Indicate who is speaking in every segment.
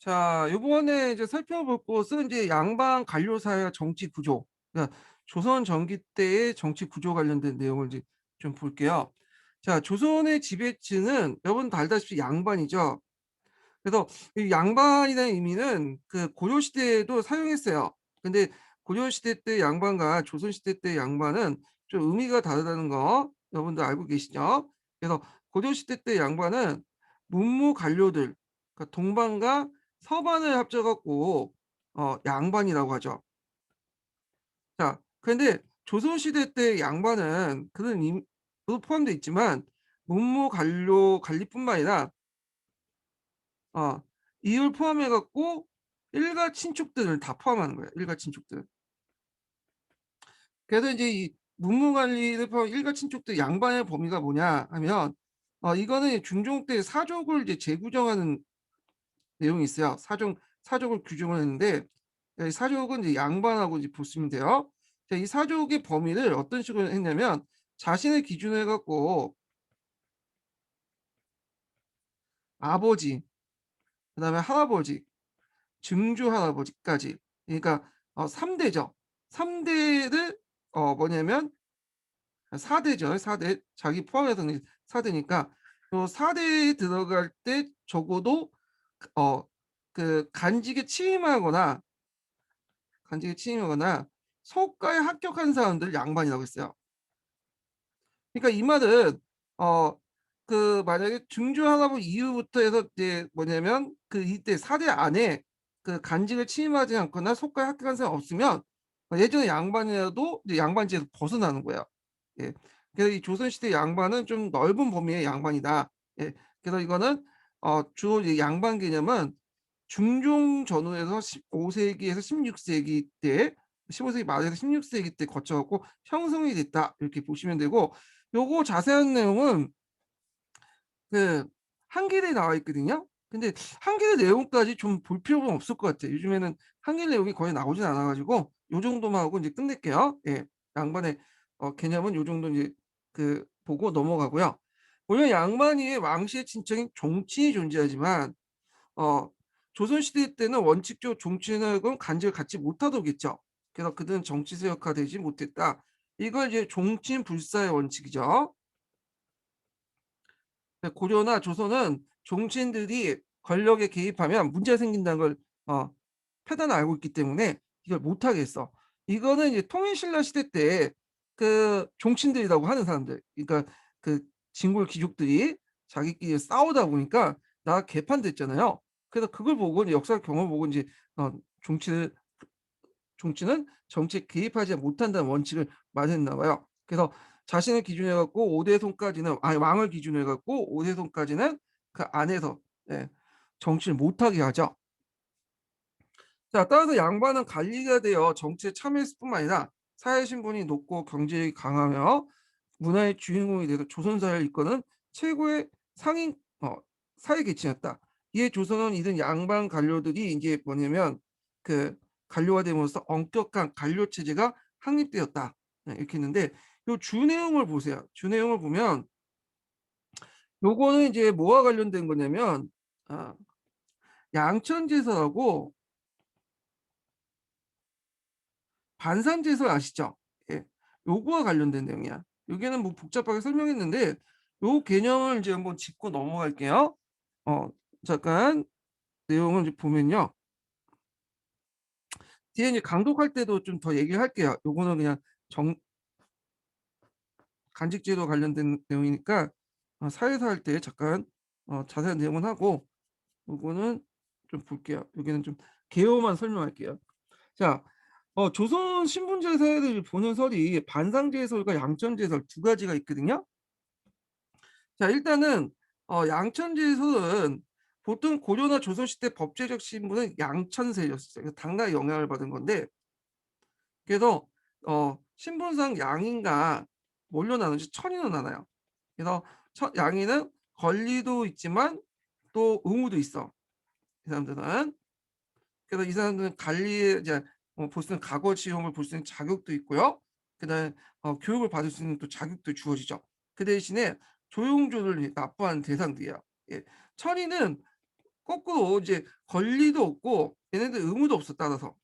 Speaker 1: 자, 요번에 이제 살펴볼 곳은 이제 양반 관료사회 정치 구조. 그러니까 조선 전기 때의 정치 구조 관련된 내용을 이제 좀 볼게요. 자, 조선의 지배층은 여러분도 알다시피 양반이죠. 그래서 이 양반이라는 의미는 그 고려 시대에도 사용했어요. 근데 고려 시대 때 양반과 조선 시대 때 양반은 좀 의미가 다르다는 거 여러분들 알고 계시죠? 그래서 고려 시대 때 양반은 문무 관료들, 그러니까 동반과 서반을 합쳐 갖고 양반이라고 하죠. 자, 그런데 조선 시대 때 양반은 그런 의미도 포함되어 있지만 문무 관료 관리뿐만 아니라 어 이율 포함해 갖고 일가 친족들을 다 포함하는 거예요, 일가 친족들. 그래서 이제 이 문무관리를 포함한 일가 친족들 양반의 범위가 뭐냐 하면 이거는 중종 때 사족을 이제 재구정하는 내용이 있어요. 사족을 규정을 했는데 이 사족은 이제 양반하고 이제 보시면 돼요. 자, 이 사족의 범위를 어떤 식으로 했냐면 자신의 기준으로 해 갖고 아버지, 그다음에 할아버지, 증조 할아버지까지, 그러니까 3대죠. 3대를 뭐냐면 4대죠. 4대 자기 포함해서는 4대니까 요 4대에 들어갈 때 적어도 어 그 간직에 침입하거나 소과에 합격한 사람들 양반이라고 했어요. 그러니까 이 말은 어 만약에 증조 할아버지 이후부터 해서 이제 뭐냐면 그 이때 4대 안에 그 간직을 침입하지 않거나 속가에 합격한 사람 없으면 예전에 양반이라도 이제 양반지에서 벗어나는 거예요. 예. 그래서 이 조선시대 양반은 좀 넓은 범위의 양반이다. 예. 그래서 이거는 주로 이제 양반 개념은 중종 전후에서 15세기에서 16세기 때 15세기 말에서 16세기 때 거쳐갖고 형성이 됐다. 이렇게 보시면 되고 요거 자세한 내용은 그 한길에 나와 있거든요. 근데 한길 내용까지 좀 볼 필요는 없을 것 같아요. 요즘에는 한길 내용이 거의 나오진 않아 가지고 요 정도만 하고 이제 끝낼게요. 예. 양반의 개념은 요 정도 이제 보고 넘어가고요. 물론 양반위에 왕실의 친척인 종친이 존재하지만 어 조선시대 때는 원칙적으로 종친하고는 간직을 갖지 못하도겠죠. 그래서 그들은 정치 세력화되지 못했다. 이걸 이제 종친불사의 원칙이죠. 고려나 조선은 종친들이 권력에 개입하면 문제가 생긴다는 걸 어, 패단을 알고 있기 때문에 이걸 못하게 했어. 이거는 이제 통일신라 시대 때 그 종친들이라고 하는 사람들, 그러니까 그 진골 귀족들이 자기끼리 싸우다 보니까 나 개판됐잖아요. 그래서 그걸 보고 이제 역사 경험을 보고 이제 어, 종친을 종치는 정치에 개입하지 못한다는 원칙을 마련했나 봐요. 그래서 자신을 기준해 갖고 오대손까지는 아니 왕을 기준해 갖고 오대손까지는 그 안에서 예, 정치를 못하게 하죠. 자, 따라서 양반은 관리가 되어 정치에 참여했을 뿐만 아니라 사회 신분이 높고 경제력이 강하며 문화의 주인공이 돼서 조선 사회를 이끄는 최고의 상인 사회 계층이었다. 이에 조선은 이런 양반 관료들이 이제 뭐냐면 그 관료가 됨으로써 엄격한 관료 체제가 확립되었다. 네, 이렇게 했는데 요 주 내용을 보세요. 주 내용을 보면 요거는 이제 뭐와 관련된 거냐면 아, 양천제설하고 반산제설 아시죠? 예. 요거와 관련된 내용이야. 여기는 뭐 복잡하게 설명했는데 요 개념을 이제 한번 짚고 넘어갈게요. 어, 잠깐 내용을 이제 보면요. 뒤에 이제 강독할 때도 좀 더 얘기를 할게요. 요거는 그냥 정 간직제도 관련된 내용이니까 사회사 할 때 잠깐 자세한 내용은 하고 요거는 좀 볼게요. 여기는 좀 개요만 설명할게요. 자, 조선 신분제사를 보는 설이 반상제설과 양천제설 두 가지가 있거든요. 자, 일단은 양천제설은 보통 고려나 조선시대 법제적 신분은 양천세였어요. 그래서 당나라의 영향을 받은 건데, 그래서 신분상 양인가 뭘로 나누지 천인으로 나눠요. 그래서 양인은 권리도 있지만 또 의무도 있어. 이 사람들은. 그래서 이 사람들은 관리에 이제 볼 수 있는 과거 시험을 볼 수 있는 자격도 있고요. 그다음에 교육을 받을 수 있는 또 자격도 주어지죠. 그 대신에 조용조를 납부하는 대상들이에요. 예. 천인은 거꾸로 이제 권리도 없고 얘네들 의무도 없어 따라서.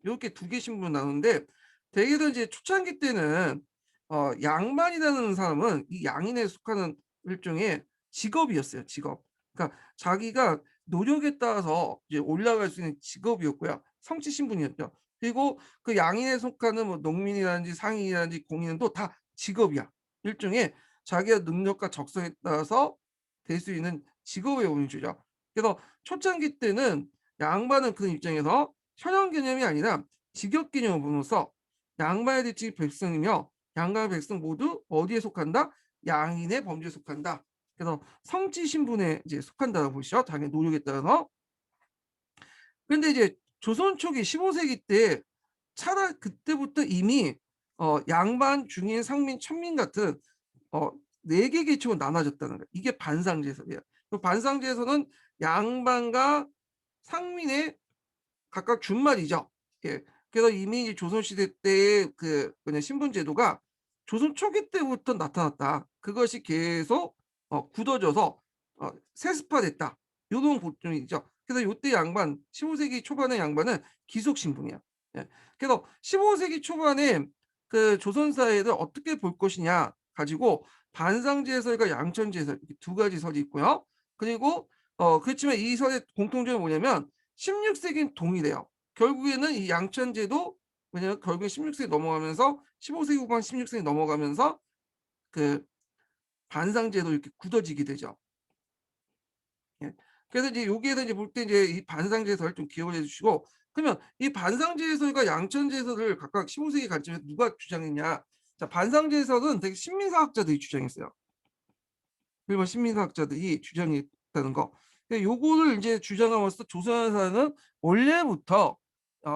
Speaker 1: 요렇게 두 개 신분으로 나누는데 대개는 이제 초창기 때는 양반이라는 사람은 이 양인에 속하는 일종의 직업이었어요, 직업. 그러니까 자기가 노력에 따라서 이제 올라갈 수 있는 직업이었고요. 성취 신분이었죠. 그리고 그 양인에 속하는 뭐 농민이라든지 상인이라든지 공인은 또 다 직업이야. 일종의 자기의 능력과 적성에 따라서 될 수 있는 직업의 범주죠. 그래서 초창기 때는 양반은 그 입장에서 현형 개념이 아니라 직업 개념을 보면서 양반의 대칭이 백성이며 양과 백성 모두 어디에 속한다? 양인의 범주에 속한다. 그래서 성지 신분에 이제 속한다고 보시죠. 당연히 노력에 따라서. 근데 이제 조선 초기 15세기 때 차라 그때부터 이미 양반, 중인, 상민, 천민 같은 어 4개 계층으로 나눠졌다는 거예요. 이게 반상제설이에요. 그 반상제설은 양반과 상민의 각각 준말이죠. 예. 그래서 이미 이제 조선시대 때의 그 뭐냐 신분 제도가 조선 초기 때부터 나타났다. 그것이 계속 굳어져서 세습화됐다. 요런 고점이죠. 그래서 요때 양반 15세기 초반의 양반은 기속 신분이야. 예. 그래서 15세기 초반에 그 조선 사회를 어떻게 볼 것이냐 가지고 반상제설과 양천제설 이렇게 두 가지 설이 있고요. 그리고 그렇지만 이 설의 공통점이 뭐냐면 16세기는 동일해요. 결국에는 이 양천제도 왜냐면 결국에 16세기 넘어가면서 15세기 후반 16세기 넘어가면서 그 반상제도 이렇게 굳어지게 되죠. 예. 그래서 이제 여기에서 이제 볼 때 이제 이 반상제설 좀 기억을 해주시고 그러면 이 반상제설과 양천제설을 각각 15세기 관점에서 누가 주장했냐? 자, 반상제설은 되게 신민사학자들이 주장했어요. 일본 신민사학자들이 주장했다는 거. 요거를 이제 주장함으로써 조선사는 원래부터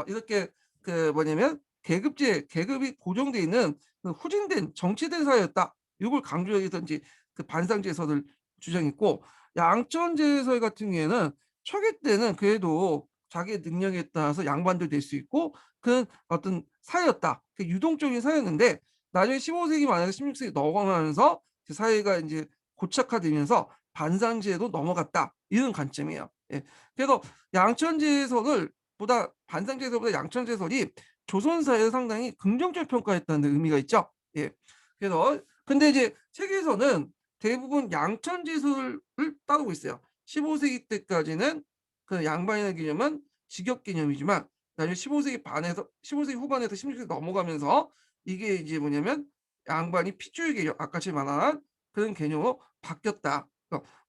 Speaker 1: 이렇게 그 뭐냐면 계급이 고정돼 있는 그 후진된 정치된 사회였다. 이걸 강조해서 이제 그 반상제설을 주장했고 양천제설 같은 경우에는 초기 때는 그래도 자기 능력에 따라서 양반도 될 수 있고 그 어떤 사회였다. 그 유동적인 사회였는데 나중에 15세기 말에서 16세기 넘어가면서 그 사회가 이제 고착화되면서 반상제도 넘어갔다 이런 관점이에요. 예. 그래서 양천제설을 보다 반상제설보다 양천제설이 조선사회에 상당히 긍정적 평가했다는 의미가 있죠. 예. 그래서 근데 이제 책에서는 대부분 양천제설을 따르고 있어요. 15세기 때까지는 그 양반이라는 개념은 직업 개념이지만 나중에 15세기 반에서 15세기 후반에서 16세기 넘어가면서 이게 이제 뭐냐면 양반이 핏줄 개념 아까 제가 말한 그런 개념으로 바뀌었다.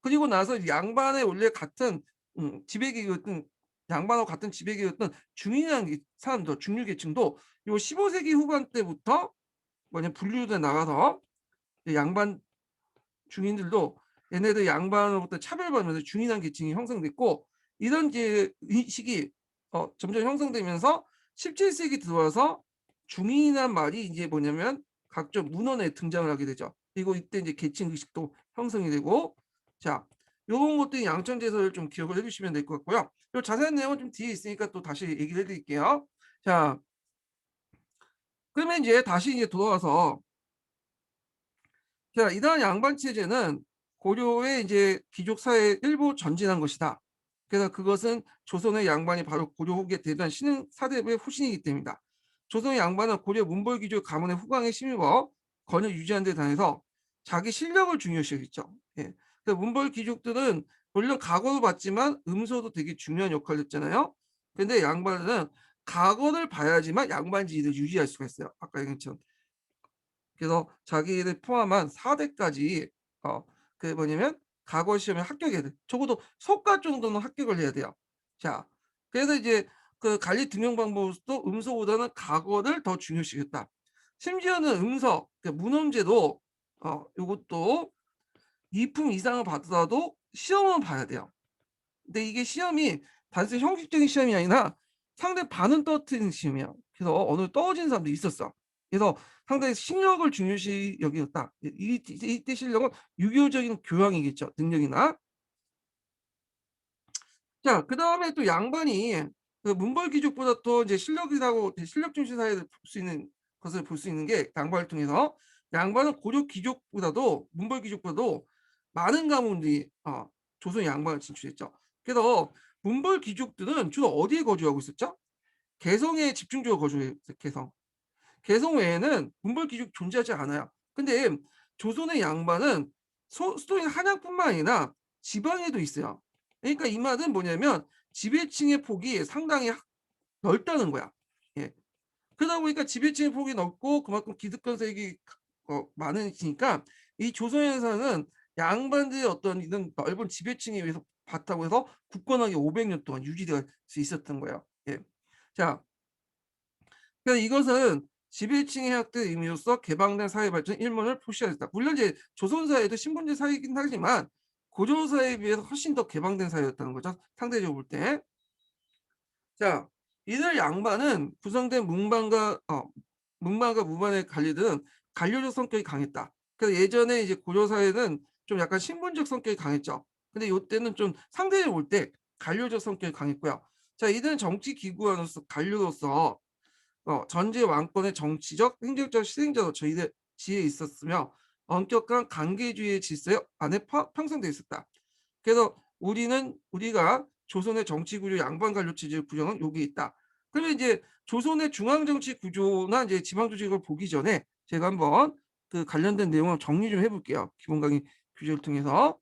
Speaker 1: 그리고 나서 양반의 원래 같은 지배계였던 양반하고 같은 지배계였던 중인이라는 사람들 중류계층도 요 15세기 후반 때부터 뭐냐 분류돼 나가서 양반 중인들도 얘네들 양반으로부터 차별받으면서 중인한 계층이 형성됐고 이런 이제 의식이 점점 형성되면서 17세기 들어와서 중인이란 말이 이제 뭐냐면 각종 문헌에 등장을 하게 되죠. 그리고 이때 이제 계층 의식도 형성이 되고 자 요런 것들이 양천제설을 좀 기억을 해주시면 될 것 같고요. 요 자세한 내용은 좀 뒤에 있으니까 또 다시 얘기를 해드릴게요. 자 그러면 이제 다시 이제 돌아와서 자, 이러한 양반 체제는 고려의 이제 귀족 사회의 일부 전진한 것이다. 그래서 그것은 조선의 양반이 바로 고려 후기에 대단한 신흥 사대부의 후신이기 때문이다. 조선의 양반은 고려 문벌 귀족 가문의 후광에 힘입어 권을 유지하는 데 단해서 자기 실력을 중요시했죠. 예. 그 문벌 귀족들은 물론 각오도 봤지만 음소도 되게 중요한 역할을 했잖아요. 근데 양반은 각오를 봐야지만 양반 지위를 유지할 수가 있어요. 아까 얘기했죠. 그래서 자기를 포함한 4대까지 그 뭐냐면 과거 시험에 합격해야 돼. 적어도 석과 정도는 합격을 해야 돼요. 자, 그래서 이제 그 관리 등용 방법도 음소보다는 과거를 더 중요시했다. 심지어는 음서, 그 문헌제도 요것도 2품 이상을 받더라도 시험은 봐야 돼요. 근데 이게 시험이 단순히 형식적인 시험이 아니라 상대 반은 떨어뜨리는 시험이에요. 그래서 어느 떨어진 사람도 있었어. 그래서 상당히 실력을 중요시 여겼다. 이때 실력은 유교적인 교양이겠죠. 능력이나. 자, 그 다음에 또 양반이 그 문벌 귀족보다 더 이제 실력이라고 실력 중심 사회를 볼 수 있는 것을 볼 수 있는 게 양반을 통해서 양반은 고려 귀족보다도 문벌 귀족보다도 많은 가문들이 조선 양반을 진출했죠. 그래서 문벌 귀족들은 주로 어디에 거주하고 있었죠? 개성에 집중적으로 거주했어요. 개성. 개성 외에는 문벌 귀족 존재하지 않아요. 근데 조선의 양반은 수도인 한양뿐만 아니라 지방에도 있어요. 그러니까 이 말은 뭐냐면 지배층의 폭이 상당히 넓다는 거야. 예. 그러다 보니까 지배층의 폭이 넓고 그만큼 기득권 세력이 많으니까 이 조선에서는 양반들의 어떤 이런 넓은 지배층에 의해서 바탕으로 해서 굳건하게 500년 동안 유지될 수 있었던 거예요. 예. 자, 그래서 이것은 지배층의 획득 의미로서 개방된 사회 발전 일문을 표시하였다. 물론 이제 조선 사회도 신분제 사회이긴 하지만 고조 사회에 비해서 훨씬 더 개방된 사회였다는 거죠. 상대적으로 볼 때. 자, 이들 양반은 구성된 문반과 무반의 관리들은 관료적 성격이 강했다. 그래서 예전에 이제 고려 사회는 좀 약간 신분적 성격이 강했죠. 근데 이때는 좀 상대적으로 볼 때 관료적 성격이 강했고요. 자, 이들은 정치 기구로서 관료로서 전제 왕권의 정치적, 행정적 실행자로 저희들 지에 있었으며 엄격한 관계주의 질서 안에 형성돼 있었다. 그래서 우리가 조선의 정치 구조 양반 관료 체제의 구조는 여기 있다. 그러면 이제 조선의 중앙 정치 구조나 이제 지방 조직을 보기 전에 제가 한번 그 관련된 내용을 정리 좀 해볼게요. 기본 강의 규제를 통해서.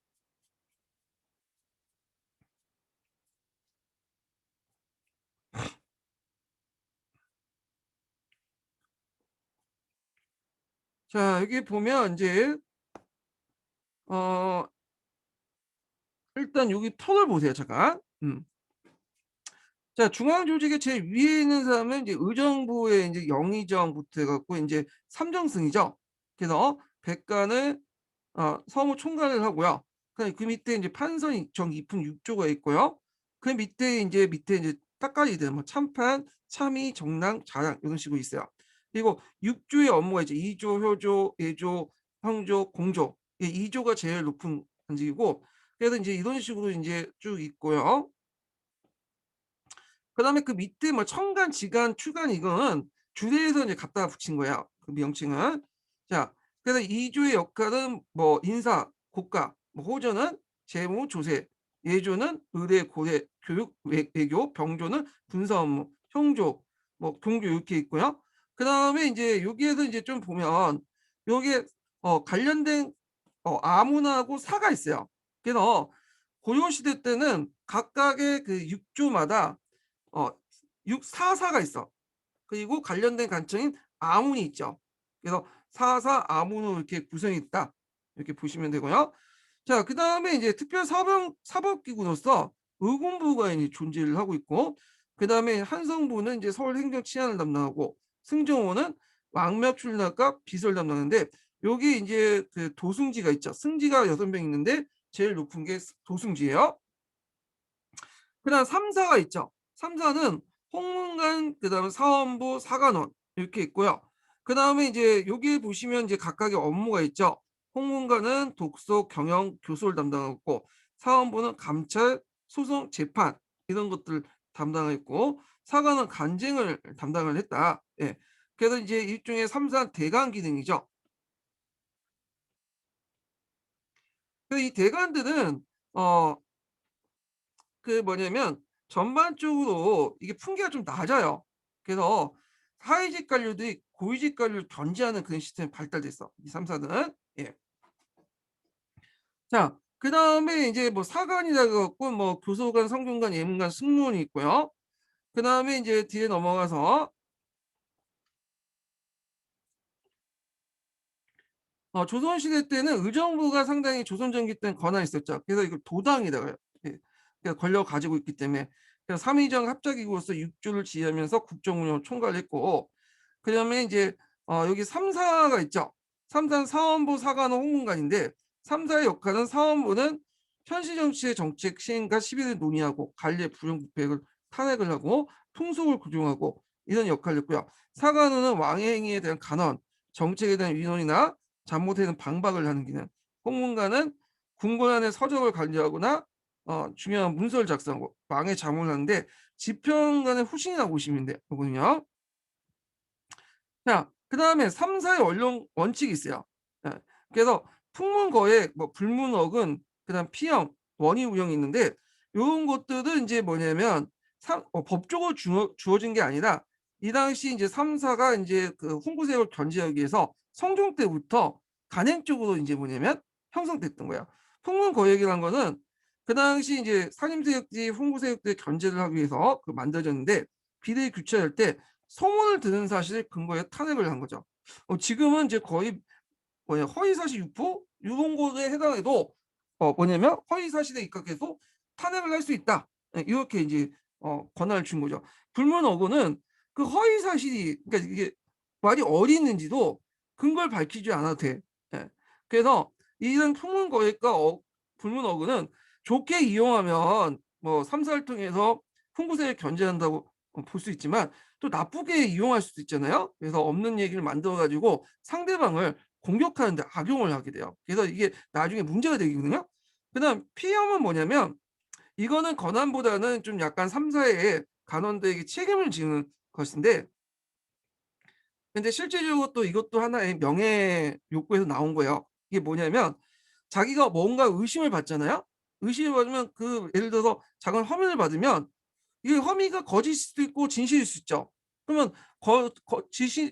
Speaker 1: 자, 여기 보면 이제 어 일단 여기 폰을 보세요. 잠깐. 자, 중앙 조직의 제일 위에 있는 사람은 이제 의정부의 이제 영의정부터 해갖고 이제 삼정승이죠. 그래서 백관을 서무 총괄을 하고요. 그 밑에 이제 판선 정 이품 6조가 있고요. 그 밑에 이제 딱가리들 뭐 참판, 참의, 정랑, 자랑 이런 식으로 있어요. 그리고 6조의 업무가 이제 2조, 효조, 예조, 황조, 공조. 이 2조가 제일 높은 단직이고 그래서 이제 이런 식으로 이제 쭉 있고요. 그다음에 그 밑에 뭐 청간, 지간, 추간 이거는 주례에서 이제 갖다 붙인 거야. 그 명칭은. 자, 그래서 이조의 역할은 뭐 인사, 국가, 뭐 호조는 재무, 조세, 예조는 의례, 고례, 교육, 외교, 병조는 군사 업무, 형조, 뭐 경조 이렇게 있고요. 그다음에 이제 여기에서 이제 좀 보면 여기에 관련된 아문하고 사가 있어요. 그래서 고려 시대 때는 각각의 그 육조마다 어, 사사가 있어. 그리고 관련된 간청인 아문이 있죠. 그래서 사사 아문으로 이렇게 구성이 있다. 이렇게 보시면 되고요. 자, 그 다음에 이제 특별 사법기구로서 의군부가 이제 존재를 하고 있고, 그 다음에 한성부는 이제 서울 행정 치안을 담당하고, 승정원은 왕묘 출납과 비서를 담당하는데, 여기 이제 그 도승지가 있죠. 승지가 6명 있는데, 제일 높은 게 도승지예요. 그다음 3사가 있죠. 3사는 홍문관, 그다음에 사원부, 사관원 이렇게 있고요. 그다음에 이제 여기 보시면 이제 각각의 업무가 있죠. 홍문관은 독소, 경영, 교수를 담당하고 사원부는 감찰, 소송, 재판 이런 것들 담당했고 사관은 간쟁을 담당을 했다. 예. 그래서 이제 일종의 3사 대관 기능이죠. 그래서 이 대관들은 어 그 뭐냐면 전반적으로 이게 풍기가 좀 낮아요. 그래서 하위직 관료들이 고위직 관료를 견제하는 그런 시스템이 발달됐어. 이 3사는. 예. 자, 그다음에 이제 뭐 사관이라 갖고 뭐 교소관, 성균관, 예문관, 승무원이 있고요. 그다음에 이제 뒤에 넘어가서 조선시대 때는 의정부가 상당히 조선 전기 때는 권한이 있었죠. 그래서 이걸 도당이라고 예. 그래서 권력을 가지고 있기 때문에 그래서 삼의정 합작기구로서 육조를 지휘하면서 국정운영을 총괄했고 그다음에 이제 여기 3사가 있죠. 3사는 사원부, 사관원, 홍문관인데 3사의 역할은 사원부는 현실 정치의 정책 시행과 시비를 논의하고 관리의 부정부패를 탄핵을 하고 풍속을 구정하고 이런 역할을 했고요. 사관원은 왕의 행위에 대한 간언, 정책에 대한 위논이나 잘못되는 방박을 하는 기능. 홍문관은 군권안의 서적을 관리하거나 중요한 문서를 작성하고 왕의 자문을 하는데 지평관의 후신이라고 보시면 되거든요. 자, 그 다음에 3사의 원론 원칙이 있어요. 예, 그래서 풍문거액, 뭐 불문억은 그다음 피형, 원희 우형이 있는데 요런 것들은 이제 뭐냐면 법적으로 주어진 게 아니라 이 당시 이제 3 사가 인제 그 홍구세력을 견제하기 위해서 성종 때부터 간행적으로 인제 뭐냐면 형성됐던 거예요. 풍문거액이란 거는 그 당시 인제 산림세력들이 홍구세력들의 견제를 하기 위해서 만들어졌는데 비리를 규칙할 때 소문을 듣는 사실을 근거에 탄핵을 한 거죠. 지금은 이제 거의 허위사실 유포 요런 거에 해당해도 뭐냐면 허위사실에 입각해서 탄핵을 할 수 있다. 예 이렇게 이제 권한을 준 거죠. 불문어고는 그 허위사실이 그러니까 이게 말이 어디 있는지도 근거를 밝히지 않아도 돼. 예. 그래서 이런 풍문거액과 불문어고는 좋게 이용하면 뭐 3 사를 통해서 풍부세를 견제한다고 볼 수 있지만 또 나쁘게 이용할 수도 있잖아요. 그래서 없는 얘기를 만들어 가지고 상대방을 공격하는 데 악용을 하게 돼요. 그래서 이게 나중에 문제가 되거든요. 그다음 피험은 뭐냐면 이거는 권한보다는 좀 약간 3 사의 간원들에게 책임을 지는 것인데 근데 실질적으로 또 이것도 하나의 명예 욕구에서 나온 거예요. 이게 뭐냐면 자기가 뭔가 의심을 받잖아요. 의심을 받으면 예를 들어서 작은 허민을 받으면 이게 혐의가 거짓일 수도 있고 진실일 수 있죠. 그러면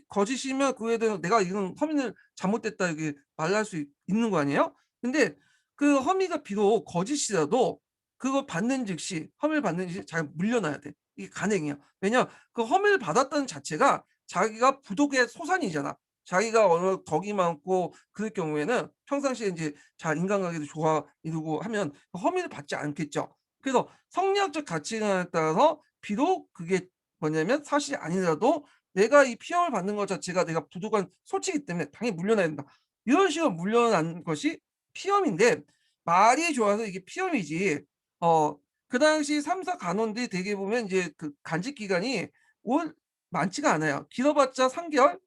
Speaker 1: 거짓이면 그에 대해서 "내가 이런 혐의를 잘못됐다." 이렇게 말할 수 있는 거 아니에요? 근데 그 혐의가 비록 거짓이라도 그걸 받는 즉시 혐의를 받는 즉시 잘 물려놔야 돼. 이게 간행이야. 왜냐하면 그 혐의를 받았다는 자체가 자기가 부족의 소산이잖아. 자기가 어느 덕이 많고 그럴 경우에는 평상시에 인제 잘 인간관계도 좋아 이러고 하면 혐의를 받지 않겠죠. 그래서 성리학적 가치관에 따라서 비록 그게 뭐냐면 사실이 아니더라도 내가 이 피험을 받는 것 자체가 내가 부족한 소치이기 때문에 당연히 물려놔야 된다. 이런 식으로 물려난 것이 피험인데 말이 좋아서 이게 피험이지 그 당시 3사 간원들이 대개 보면 인제 간직 기간이 올 많지가 않아요. 길어봤자 3 개월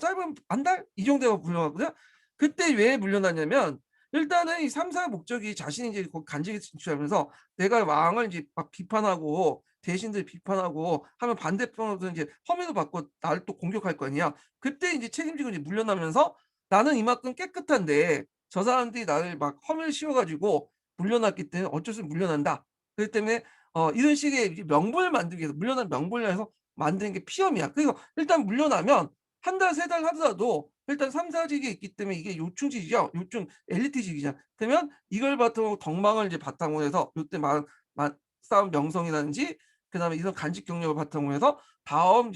Speaker 1: 짧으면 한 달 이 정도가 물려나거든요. 그때 왜 물려나냐면 일단은 이 3 사의 목적이 자신이 이제 거기 간직에 진출하면서 내가 왕을 이제 막 비판하고 대신들 비판하고 하면 반대편으로서 이제 혐의도 받고 나를 또 공격할 거 아니야. 그때 이제 책임지고 이제 물려나면서 나는 이만큼 깨끗한데 저 사람들이 나를 막 혐의를 씌워 가지고 물려났기 때문에 어쩔 수 없이 물려난다. 그렇기 때문에 이런 식의 이제 명분을 만들기 위해서 물려난 명분을 해서 만드는 게 피험이야. 그래서 일단 물려나면 한 달, 3달 하더라도 일단 3 사직에 있기 때문에 이게 요충지죠. 요충 엘리트직이잖아. 그러면 이걸 바탕으로 덕망을 이제 바탕으로 해서 요때 쌓은 명성이라든지 그다음에 이런 간직 경력을 바탕으로 해서 다음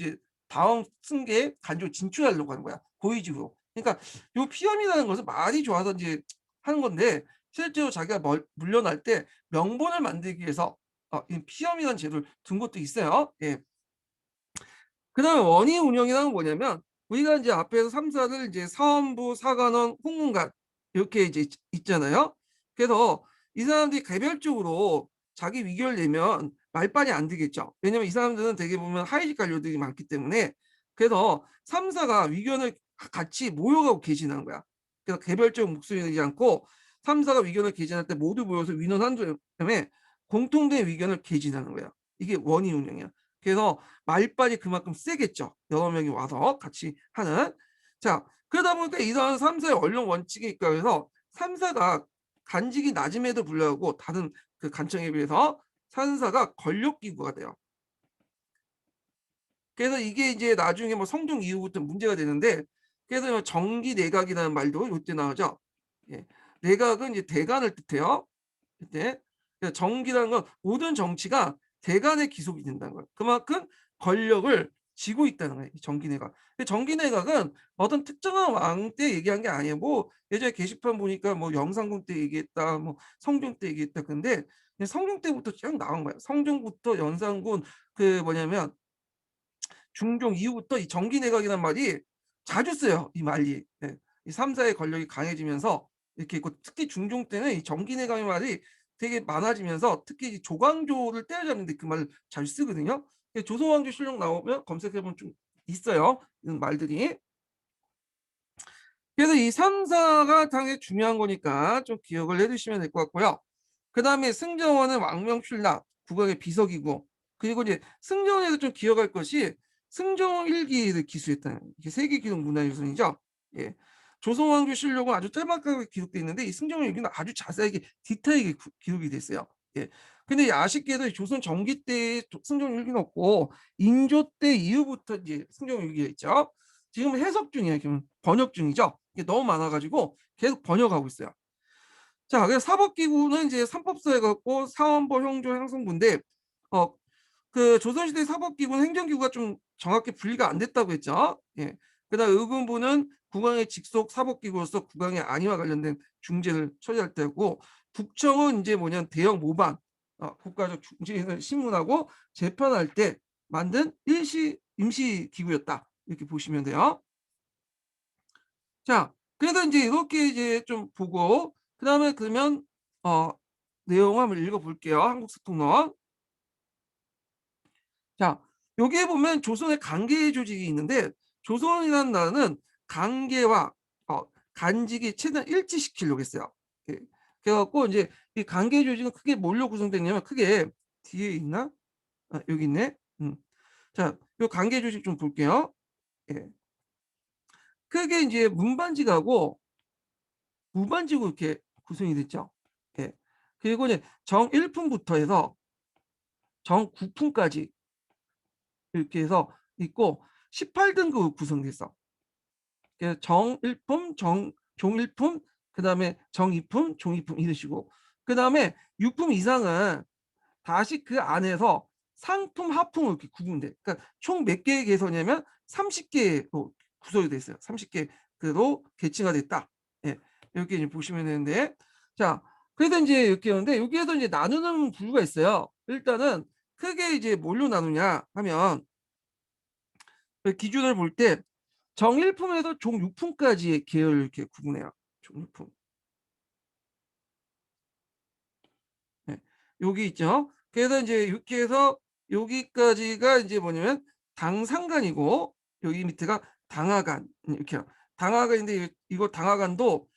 Speaker 1: 승계에 간직으로 진출하려고 하는 거야, 고위직으로. 그러니까 요 피험이라는 것은 말이 좋아서 인제 하는 건데 실제로 자기가 물려날 때 명분을 만들기 위해서 이 피험이라는 제도를 둔 것도 있어요. 예. 그다음에 원위 운영이라는 건 뭐냐면 우리가 인제 앞에서 3 사를 이제 사헌부, 사관원, 홍문관 이렇게 이제 있잖아요. 그래서 이 사람들이 개별적으로 자기 위결 내면 말빨이 안 되겠죠. 왜냐면 이 사람들은 되게 보면 하위직 관료들이 많기 때문에 그래서 3 사가 위견을 같이 모여가고 개진하는 거야. 그래서 개별적 목소리를 내지 않고 3 사가 위견을 개진할 때 모두 모여서 민원한 다음에 공통된 의견을 개진하는 거야. 이게 원위 운영이야. 그래서 말빨이 그만큼 세겠죠. 여러 명이 와서 같이 하는. 자 그러다 보니까 이러한 3 사의 언론 원칙에 입각해서 3 사가 간직이 낮음에도 불구하고 다른 간청에 비해서 3 사가 권력 기구가 돼요. 그래서 이게 이제 나중에 뭐 성종 이후부터 문제가 되는데 그래서 정기 내각이라는 말도 요때 나오죠. 예. 내각은 이제 대간을 뜻해요. 그때 정기라는 건 모든 정치가 대간의 기속이 된다는 거예요. 그만큼 권력을 쥐고 있다는 거예요, 이 정기내각. 정기내각은 어떤 특정한 왕 때 얘기한 게 아니에요. 뭐 예전에 게시판 보니까 뭐 영상군 때 얘기했다, 뭐 성종 때 얘기했다. 근데 성종 때부터 쭉 나온 거예요. 성종부터 연산군 뭐냐면 중종 이후부터 이 정기내각이라는 말이 자주 쓰여요, 이 말이. 예. 이 3 사의 권력이 강해지면서 이렇게 있고 특히 중종 때는 이 정기내각의 말이 되게 많아지면서 특히 이 조광조를 때려잡는 데 그 말을 잘 쓰거든요. 조선왕조실록 나오면 검색해 보면 좀 있어요, 이런 말들이. 그래서 이 3 사가 당연히 중요한 거니까 좀 기억을 해 두시면 될 것 같고요. 그다음에 승정원은 왕명출납, 국왕의 비서기고 그리고 이제 승정원에서 좀 기억할 것이 승정 일기를 기수했다는 이게 세계 기록 문화유산이죠. 예. 조선왕조실록은 아주 짤막하게 기록돼 있는데 이 승정 일기는 아주 자세하게 디테일하게 기록이 돼 있어요. 예. 근데 아쉽게도 조선 전기 때 승정일기는 없고 인조 때 이후부터 이제 승정일기가 있죠. 지금 해석 중이에요. 지금 번역 중이죠. 이게 너무 많아가지고 계속 번역하고 있어요. 자, 그래서 사법기구는 이제 삼법서에 갖고 사원보, 형조, 형성부인데 그 조선시대 사법기구는 행정기구가 좀 정확히 분리가 안 됐다고 했죠. 예. 그다음 의금부는 국왕의 직속 사법기구로서 국왕의 안위와 관련된 중재를 처리할 때고 국청은 이제 뭐냐면 대형 모반 국가적 중재를 신문하고 재판할 때 만든 일시 임시 기구였다 이렇게 보시면 돼요. 자, 그래서 이제 이렇게 이제 좀 보고 그다음에 그러면 내용 한번 읽어볼게요. 한국사통론. 자, 여기에 보면 조선의 간계 조직이 있는데 조선이라는 나라는 간계와 간직이 최대한 일치시키려고 했어요. 예. 그래갖고 이제 이 간계 조직은 크게 뭘로 구성되냐면 크게 뒤에 있나? 여기 있네. 자, 요 간계 조직 좀 볼게요. 예. 크게 이제 문반직하고 무반직으로 이렇게 구성이 됐죠. 예. 그리고 이제 정일품부터 해서 정구품까지 이렇게 해서 있고 18등급으로 구성됐어. 그래서 정일품, 종일품, 그다음에 정이품, 종이품 이런 식으로. 그다음에 유품 이상은 다시 그 안에서 상품, 하품으로 이렇게 구분돼. 그러니까 총 몇 개의 개선이냐면 30개로 구성이 돼 있어요. 30개로 계층화 됐다. 예. 이렇게 이제 보시면 되는데, 자, 그래서 이제 이렇게 하는데 여기에서 이제 나누는 부류가 있어요. 일단은 크게 이제 뭘로 나누냐 하면 그 기준을 볼 때 정일품에서 종육품까지의 계열을 이렇게 구분해요. 종육품. 네. 여기 있죠. 그래서 이제 이렇게 해서 여기까지가 이제 뭐냐면 당상간이고 여기 밑에가 당하간 이렇게요. 당하간인데 이거 당하간도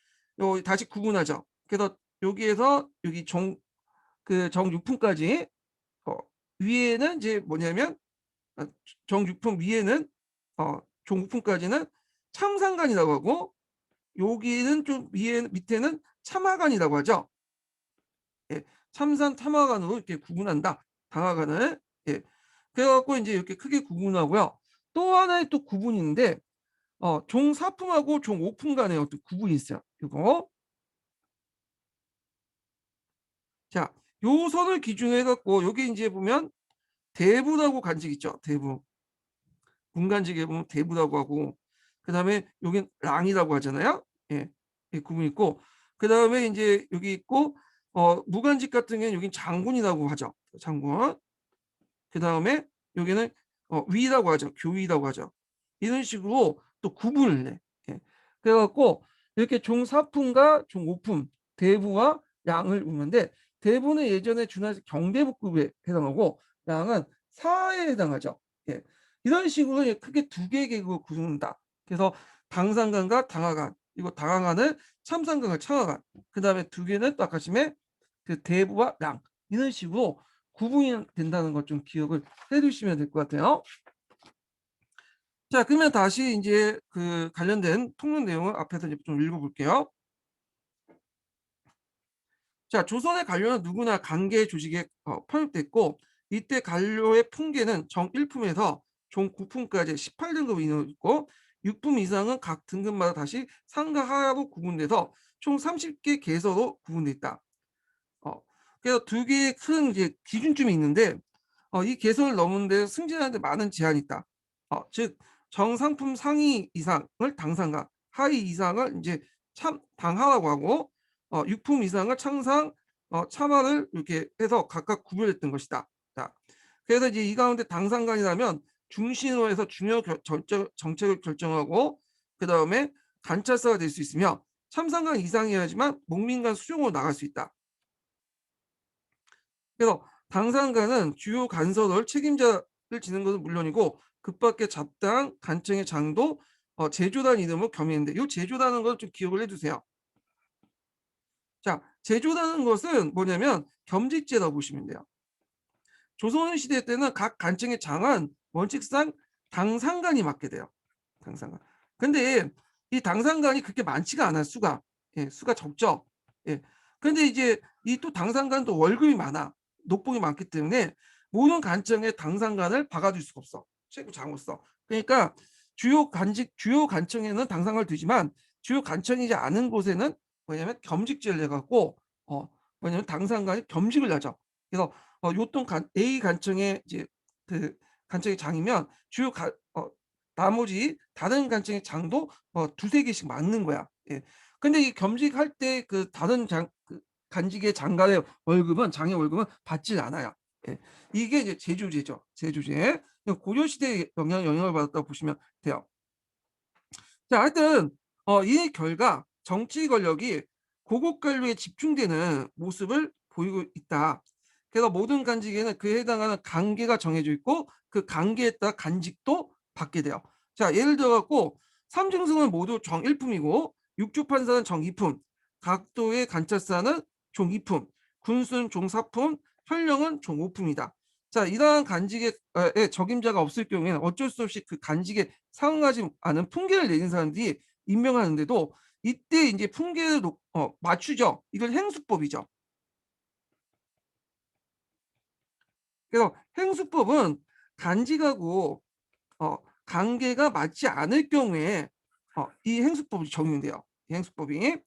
Speaker 1: 다시 구분하죠. 그래서 여기에서 여기 그 정육품까지 위에는 이제 뭐냐면 정육품 위에는 종육품까지는 참상간이라고 하고 여기는 좀 밑에는 참하간이라고 하죠. 예, 참산 탐하간으로 이렇게 구분한다. 당하간을. 예. 그래갖고 이제 이렇게 크게 구분하고요. 또 하나의 또 구분이 있는데 종사품하고 종오품 간의 어떤 구분이 있어요. 이거. 자, 요 선을 기준으로 해갖고 여기 이제 보면 대부라고 간직 있죠. 대부. 문간직에 보면 대부라고 하고 그다음에 여긴 랑이라고 하잖아요. 예. 이 구분이 있고 그다음에 이제 여기 있고 무간직 같은 경우는 여긴 장군이라고 하죠. 장군. 그다음에 여기는 위라고 하죠. 교위라고 하죠. 이런 식으로 또 구분을 내. 예. 그래갖고 이렇게 종사품과 종오품, 대부와 양을 보는데 대부는 예전에 준하에서 경대부급에 해당하고 양은 사에 해당하죠. 예. 이런 식으로 크게 두 개의 계급을 구성한다. 그래서 당상간과 당하간, 이거 당하간을 참상간과 참하간, 그 다음에 두 개는 또 아까 심에 그 대부와 양 이런 식으로 구분이 된다는 것 좀 기억을 해두시면 될 것 같아요. 자, 그러면 다시 이제 그 관련된 통론 내용을 앞에서 이제 좀 읽어볼게요. 자, 조선의 관료는 누구나 관계 조직에 편입됐고 이때 관료의 풍계는 정 1품에서 종 9품까지 18등급이 있고 6품 이상은 각 등급마다 다시 상과 하로 구분돼서 총 30개 계서로 구분됐다. 그래서 두 개의 큰 이제 기준점이 있는데 이 개선을 넘는데 승진하는데 많은 제한이 있다. 즉 정상품 상위 이상을 당상가, 하위 이상을 이제 참 당하라고 하고 육품 이상을 창상, 참하를 이렇게 해서 각각 구별했던 것이다. 자, 그래서 이제 이 가운데 당상간이라면 중심으로 해서 중요 정책을 결정하고 그 다음에 관찰사가 될 수 있으며 참상간 이상이어야지만 목민간 수종으로 나갈 수 있다. 그래서 당상간은 주요 간서를 책임자를 지는 것은 물론이고 그밖에 잡당, 간청의 장도 제조단 이름을 겸했는데 이 제조라는 걸 좀 기억을 해두세요. 자, 제조라는 것은 뭐냐면 겸직제라고 보시면 돼요. 조선시대 때는 각 간청의 장은 원칙상 당상간이 맡게 돼요. 당상간. 근데 이 당상간이 그렇게 많지가 않아요. 수가. 예, 수가 적죠. 예. 근데 이제 이 또 당상간도 월급이 많아. 녹봉이 많기 때문에 모든 관청에 당상관을 박아둘 수가 없어. 최고 장으로서. 그러니까 주요 관청에는 당상관을 두지만 주요 관청이지 않은 곳에는 뭐냐면 겸직제를 해갖고 뭐냐면 당상관이 겸직을 하죠. 그래서 요통 A 관청의 이제 그 관청의 장이면 나머지 다른 관청의 장도 두세 개씩 맞는 거야. 예. 근데 이 겸직할 때 그 다른 간직의 장관의 월급은 장의 월급은 받질 않아요. 예. 이게 이제 제주제죠. 제주제. 고려시대에 영향을 받았다고 보시면 돼요. 자, 하여튼 이 결과 정치 권력이 고급 관료에 집중되는 모습을 보이고 있다. 그래서 모든 간직에는 그에 해당하는 관계가 정해져 있고 그 관계에 따라 간직도 받게 돼요. 자, 예를 들어 갖고 삼중승은 모두 정일품이고 육주판사는 정이품, 각도의 관찰사는 종이품, 군수는 종사품, 현령은 종오품이다. 자, 이러한 간직에 적임자가 없을 경우에는 어쩔 수 없이 그 간직에 상응하지 않은 풍계를 내린 사람들이 임명하는데도 이때 이제 풍계를 맞추죠. 이걸 행수법이죠. 그래서 행수법은 간직하고 관계가 맞지 않을 경우에 이 행수법이 적용돼요. 이 행수법이.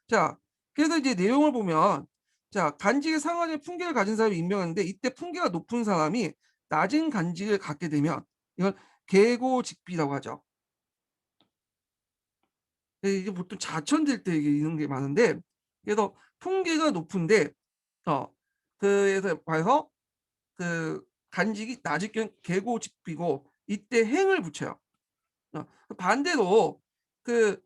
Speaker 1: 자, 그래서 이제 내용을 보면 자, 간직에 상하의 풍계를 가진 사람이 임명하는데 이때 풍계가 높은 사람이 낮은 간직을 갖게 되면 이걸 계고직비라고 하죠. 이게 보통 자천될 때 이런 게 많은데 그래서 풍계가 높은데 그래서 봐서 그 간직이 낮을 경우 계고직비고 이때 행을 붙여요. 반대로 그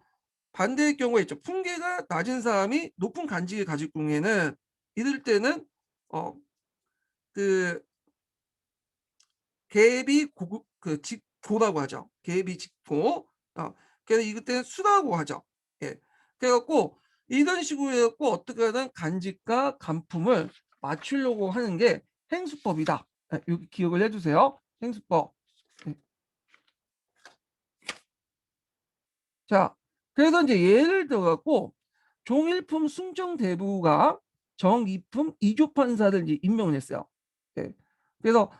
Speaker 1: 반대의 경우에 있죠. 풍계가 낮은 사람이 높은 간직을 가질 경우에는 이럴 때는 그 계비 고급 그 직고라고 하죠. 계비 직고. 그래서 이때는 수라고 하죠. 예. 그래갖고 이런 식으로 해갖고 어떻게든 간직과 간품을 맞추려고 하는 게 행수법이다. 여기 기억을 해주세요. 행수법. 예. 자, 그래서 이제 예를 들어갖고 종일품 승정대부가 정이품 이조판사를 이제 임명을 했어요. 예. 그래서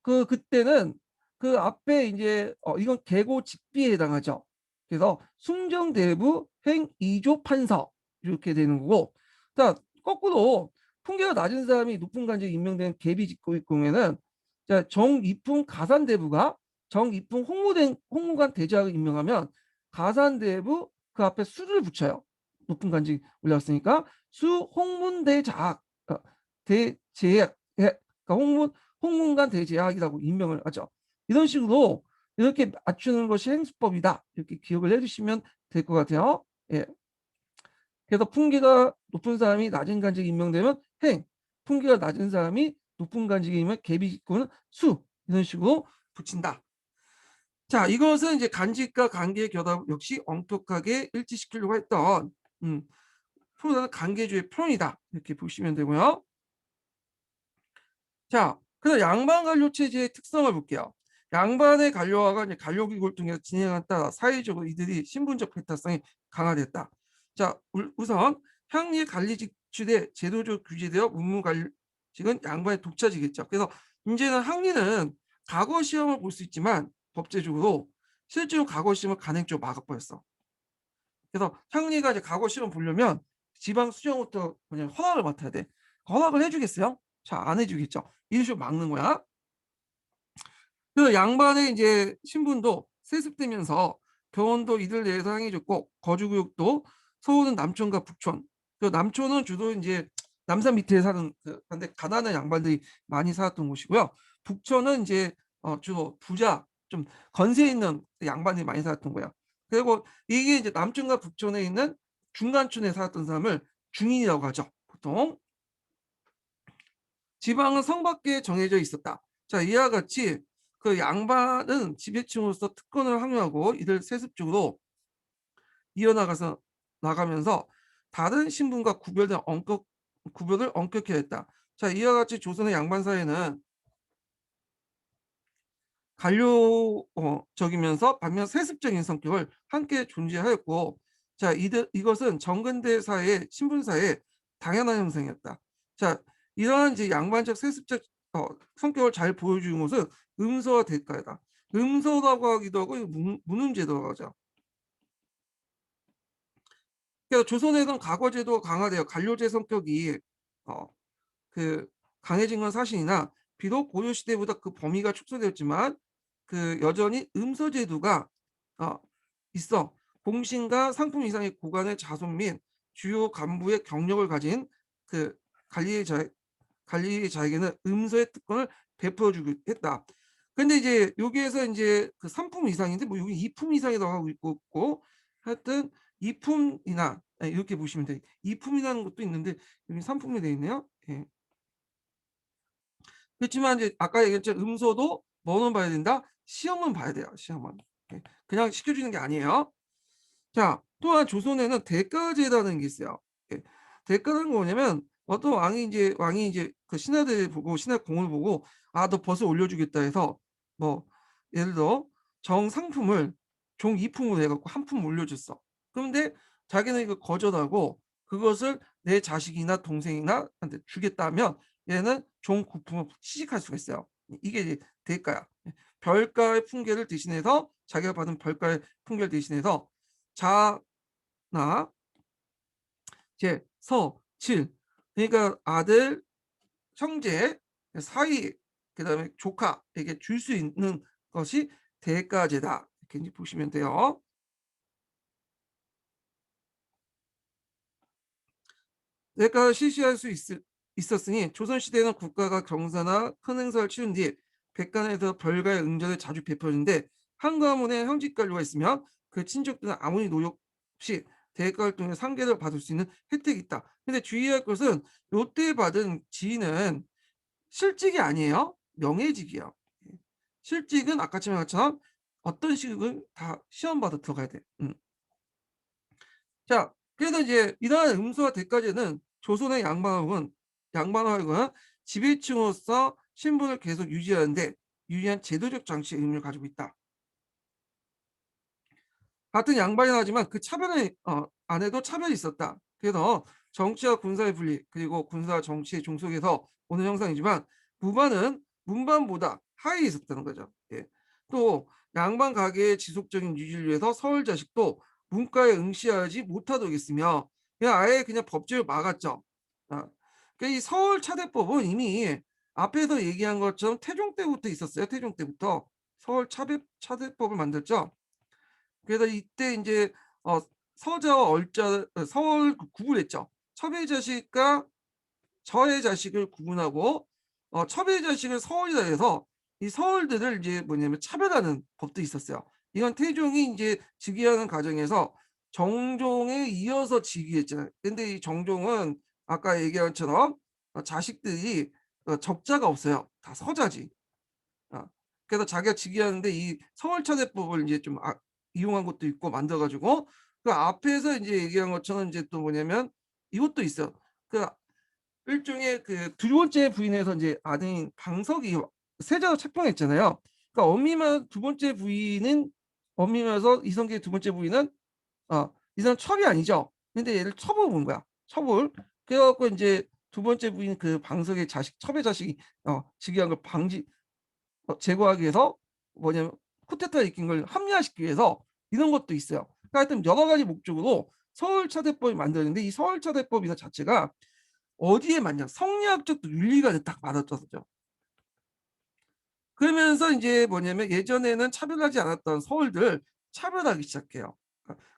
Speaker 1: 그때는 그 앞에 이제 이건 계고 직비에 해당하죠. 그래서 승정대부 행이조 판사 이렇게 되는 거고, 자 거꾸로 풍계가 낮은 사람이 높은 관직에 임명된 계비 직고의 경우에는 자 정이품 가산대부가 정이품 홍무관 대제학을 임명하면 가산대부 그 앞에 수를 붙여요. 높은 관직 올라왔으니까 수 홍문대자학 대제학 그러니까 홍문관 대제학이라고 임명을 하죠. 이런 식으로 이렇게 맞추는 것이 행수법이다. 이렇게 기억을 해주시면 될 것 같아요. 예. 그래서 풍계가 높은 사람이 낮은 간직에 임명되면 행, 풍계가 낮은 사람이 높은 간직에 임면 계비직구는 수 이런 식으로 붙인다. 자, 이것은 이제 간직과 관계의 결합 역시 엄격하게 일치시키려고 했던 프로다는 관계주의 표현이다. 이렇게 보시면 되고요. 자, 그래서 양반 관료 체제의 특성을 볼게요. 양반의 관료화가 이제 관료기구를 통해서 진행한 따라 사회적으로 이들이 신분적 배타성이 강화됐다. 자, 우선 향리의 관리직출에 제도적 규제되어 문무관직은 양반의 독차지겠죠. 그래서 이제는 향리는 과거 시험을 볼 수 있지만 법제적으로 실제로 과거 시험을 간행적으로 막아버렸어. 그래서 향리가 이제 과거 시험 보려면 지방 수령부터 그냥 허락을 맡아야 돼. 허락을 해주겠어요? 잘 안 해주겠죠. 이런 식으로 막는 거야. 그래서 양반의 이제 신분도 세습되면서 교원도 이들 내에서 향해졌고 거주구역도 서울은 남촌과 북촌. 그 남촌은 주로 이제 남산 밑에 사는 근데 가난한 양반들이 많이 살았던 곳이고요. 북촌은 이제 주로 부자 좀 건세 있는 양반들이 많이 살았던 거야. 그리고 이게 이제 남촌과 북촌에 있는 중간촌에 살았던 사람을 중인이라고 하죠. 보통 지방은 성밖에 정해져 있었다. 자, 이와 같이 그 양반은 지배층으로서 특권을 확보하고 이들 세습적으로 이어나가서 나가면서 다른 신분과 구별을 엄격히 했다. 자, 이와 같이 조선의 양반 사회는 관료적이면서 반면 세습적인 성격을 함께 존재하였고, 자, 이것은 정근대 사회의 신분 사회의 당연한 현상이었다. 자, 이러한 이제 양반적 세습적 성격을 잘 보여주는 것은 음서와 대가이다. 음서라고 하기도 하고 문음제도라고 하죠. 그래서 조선에서는 과거제도가 강화되어 관료제 성격이 어, 그 강해진 건 사실이나 비록 고려 시대보다 그 범위가 축소되었지만 그 여전히 음서제도가 어, 있어 공신과 상품 이상의 고관의 자손 및 주요 간부의 경력을 가진 그 관리자에게는 음서의 특권을 베풀어주고 했다. 근데 이제 여기에서 이제 그 3품 이상인데 뭐 여기 2품 이상이라고 하고 있고 하여튼 2품이나 이렇게 보시면 돼요. 2품이라는 것도 있는데 여기 3품이 되어 있네요. 예. 그렇지만 이제 아까 얘기했죠. 음소도 뭐는 봐야 된다? 시험은 봐야 돼요. 시험은. 예. 그냥 시켜주는 게 아니에요. 자, 또한 조선에는 대가제라는 게 있어요. 예. 대가는 뭐냐면 어떤 왕이 이제 그 신하들 보고 신하 공을 보고 너 벗을 올려주겠다 해서 뭐 예를 들어 정상품을 종 2품으로 해갖고 한 품 올려줬어. 그런데 자기는 이거 거절하고 그것을 내 자식이나 동생이나 한테 주겠다면 얘는 종 9품을 취직할 수가 있어요. 이게 이제 대가야. 별가의 풍계를 대신해서 자기가 받은 별가의 풍계를 대신해서 자나 제, 서, 칠 그러니까 아들, 형제, 사위, 그다음에 조카에게 줄 수 있는 것이 대가제다. 이렇게 보시면 돼요. 대가를 실시할 수 있었으니 조선시대에는 국가가 경사나 큰 행사를 치른 뒤 백간에서 별가의 응전을 자주 베푸는데 한 가문에 형집 관료가 있으면 그 친족들은 아무리 노력 없이 대가 활동에 상계를 받을 수 있는 혜택이 있다. 근데 주의할 것은 요때 받은 지위는 실직이 아니에요. 명예직이에요. 실직은 아까 말한 것처럼 어떤 식은 다 시험 받아 들어가야 돼. 자, 그래서 이제 이러한 음수와 대까지는 조선의 양반화국은 지배층으로서 신분을 계속 유지하는데 유리한 제도적 장치의 의미를 가지고 있다. 같은 양반이나 하지만 그 차별 안에도 차별이 있었다. 그래서 정치와 군사의 분리 그리고 군사와 정치의 종속에서 오는 형상이지만 무반은 문반보다 하위에 있었다는 거죠. 예. 또 양반 가계의 지속적인 유지를 위해서 서울 자식도 문과에 응시하지 못하도록 했으며 그냥 아예 그냥 법제를 막았죠. 아, 그러니까 이 서울 차대법은 이미 앞에서 얘기한 것처럼 태종 때부터 있었어요. 태종 때부터 서울 차대법을 만들죠. 그래서 이때 이제 서자와 얼자 서울 구분했죠. 첩의 자식과 저의 자식을 구분하고 첩의 자식을 서울이라 해서 이 서울들을 이제 뭐냐면 차별하는 법도 있었어요. 이건 태종이 이제 즉위하는 과정에서 정종에 이어서 즉위했잖아요. 근데 이 정종은 아까 얘기한 것처럼 자식들이 적자가 없어요. 다 서자지. 어, 그래서 자기가 즉위하는데 이 서울차대법을 이제 좀 이용한 것도 있고 만들어가지고 그 앞에서 이제 얘기한 것처럼 이제 또 뭐냐면 이것도 있어. 그 일종의 그 두 번째 부인에서 이제 아들인 방석이 세자로 책봉했잖아요. 그러니까 엄미만 두 번째 부인은 엄미면서 이성계의 두 번째 부인은 이 사람 첩이 아니죠. 근데 얘를 첩으로 본 거야. 첩을. 그래갖고 이제 두 번째 부인 그 방석의 자식 첩의 자식이 즉위한 걸 제거하기 위해서 뭐냐면 쿠데타가 일으킨 걸 합리화시키기 위해서 이런 것도 있어요. 그러니까 하여튼 여러 가지 목적으로 서울차대법이 만들었는데 이 서울차대법 이 자체가 어디에 맞냐 성리학적 윤리가 딱 맞아졌죠. 그러면서 이제 뭐냐면 예전에는 차별하지 않았던 서울들 차별하기 시작해요.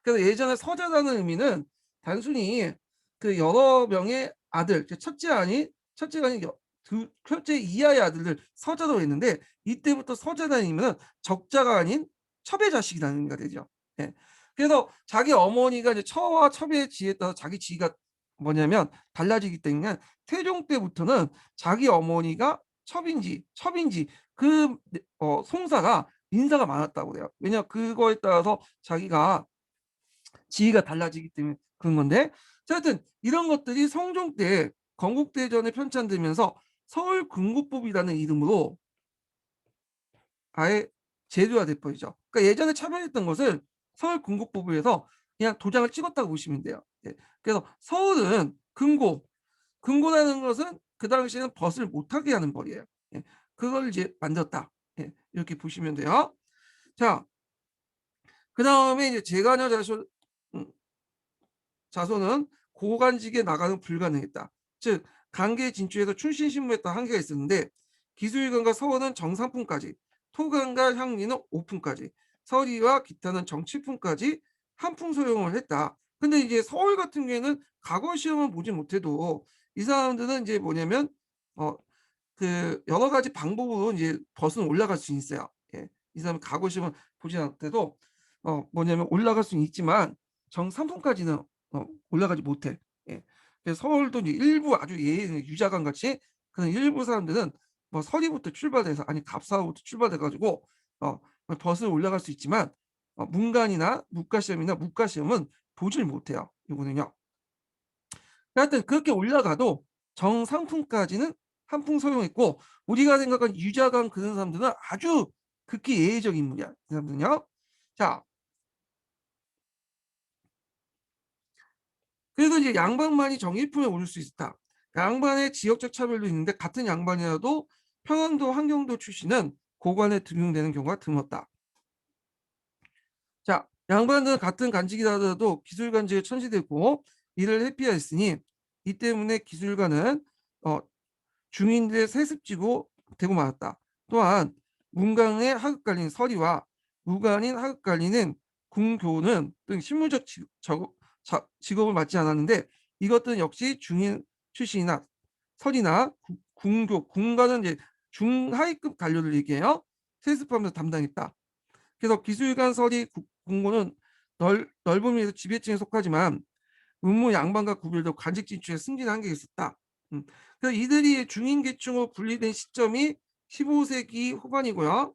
Speaker 1: 그래서 예전에 서자라는 의미는 단순히 그 여러 명의 아들, 첫째가 아닌 첫째 이하의 아들들 서자로 했는데 이때부터 서자라는 의미는 적자가 아닌 첩의 자식이라는 의미가 되죠. 예. 그래서 자기 어머니가 이제 처와 첩의 지에 따라 자기 지위가 뭐냐면 달라지기 때문에 태종 때부터는 자기 어머니가 첩인지 그 송사가 인사가 많았다고 그래요. 왜냐 그거에 따라서 자기가 지위가 달라지기 때문에 그런 건데 하여튼 이런 것들이 성종 때 건국대전에 편찬되면서 서울군구법이라는 이름으로 아예 제도화돼 버리죠. 그러니까 예전에 차별했던 것을 서울군구법에서 그냥 도장을 찍었다고 보시면 돼요. 예. 그래서 서울은 금고라는 것은 그 당시에는 벗을 못하게 하는 벌이에요. 예. 그걸 이제 만들었다. 예. 이렇게 보시면 돼요. 자, 그다음에 이제 제가녀 음 자손은 고관직에 나가는 불가능했다. 즉 강계 진출에서 출신 신문했던 한계가 있었는데 기술관과 서원은 정상품까지, 토관과 향리는 5품까지, 서리와 기타는 정칠품까지 한 품 소용을 했다. 근데 이제 서울 같은 경우에는 과거 시험은 보지 못해도 이 사람들은 이제 뭐냐면 어 여러 가지 방법으로 이제 버스는 올라갈 수 있어요. 예. 이 사람은 과거 시험을 보지 않았대도 뭐냐면 올라갈 수는 있지만 정상품까지는 올라가지 못해. 예. 그래서 서울도 이제 일부 아주 유자관 같이 그런 일부 사람들은 뭐 서리부터 출발해서 아니 갑사부터 출발해 가지고 어 버스를 올라갈 수 있지만 문관이나 문과시험이나 문과시험은 보질 못해요, 요거는요. 하여튼 그렇게 올라가도 정상품까지는 한 푼 소용있고 우리가 생각하는 유자관 그런 사람들은 아주 극히 예외적 인물이야. 이 사람들은요. 자, 그래서 이제 양반만이 정일품에 오를 수 있다. 양반의 지역적 차별도 있는데 같은 양반이라도 평안도 환경도 출신은 고관에 등용되는 경우가 드물었다. 자, 양반은 같은 간직이라도 기술간직에 천시되고 이를 회피하였으니 이 때문에 기술가는 어, 중인들의 세습지고 되고 말았다. 또한 문강의 하급관리인 서리와 무관인 하급관리는 궁교는 등 실무적 직업을 맡지 않았는데 이것들은 역시 중인 출신이나 서리나 궁교, 궁가는 이제 중하위급 관료를 얘기해요. 세습하면서 담당했다. 그래서 기술관 서리 궁고는 넓은 의미에서 지배층에 속하지만 문무 양반과 구별도 관직 진출에 승진 한계가 있었다. 그래서 이들이 중인 계층으로 분리된 시점이 15세기 후반이고요.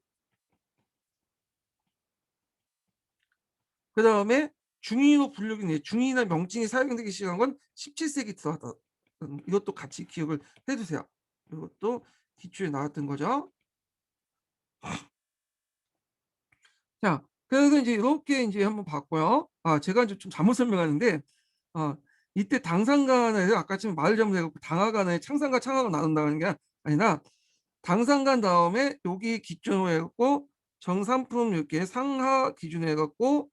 Speaker 1: 그 다음에 중인으로 분류된 중인이나 명칭이 사용되기 시작한 건 17세기 들어왔다. 이것도 같이 기억을 해두세요. 이것도 기초에 나왔던 거죠. 자, 그래서 이제 이렇게 이제 한번 봤고요. 제가 이제 좀 잘못 설명하는데, 어, 이때 당상간에 아까 지금 말을 잘못해갖고 당하간에 창상과 창하가 나눈다는 게 아니라 당상간 다음에 여기 기준으로 해갖고 정산품 이렇게 상하 기준으로 해갖고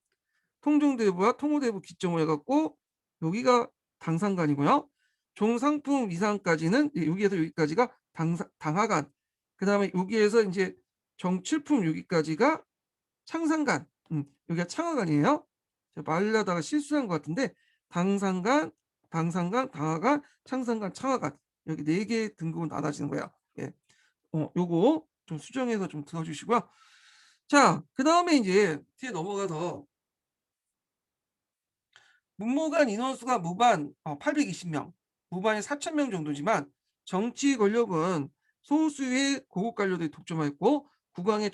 Speaker 1: 통종대부와 통호대부 기점으로 해갖고 여기가 당상간이고요. 종상품 이상까지는 여기에서 여기까지가 당하간. 그 다음에 여기에서 이제 정칠품 여기까지가 창상간. 여기가 창하간이에요. 제가 말하다가 실수한 것 같은데 당상간, 당상간, 당하간, 창상간, 창하간 여기 4개 등급으로 나눠지는 거예요. 예. 요거 좀 수정해서 좀 들어주시고요. 자, 그 다음에 이제 뒤에 넘어가서 문무관 인원수가 무반 820명, 무반이 4,000명 정도지만 정치 권력은 소수의 고급 관료들이 독점하였고 국왕의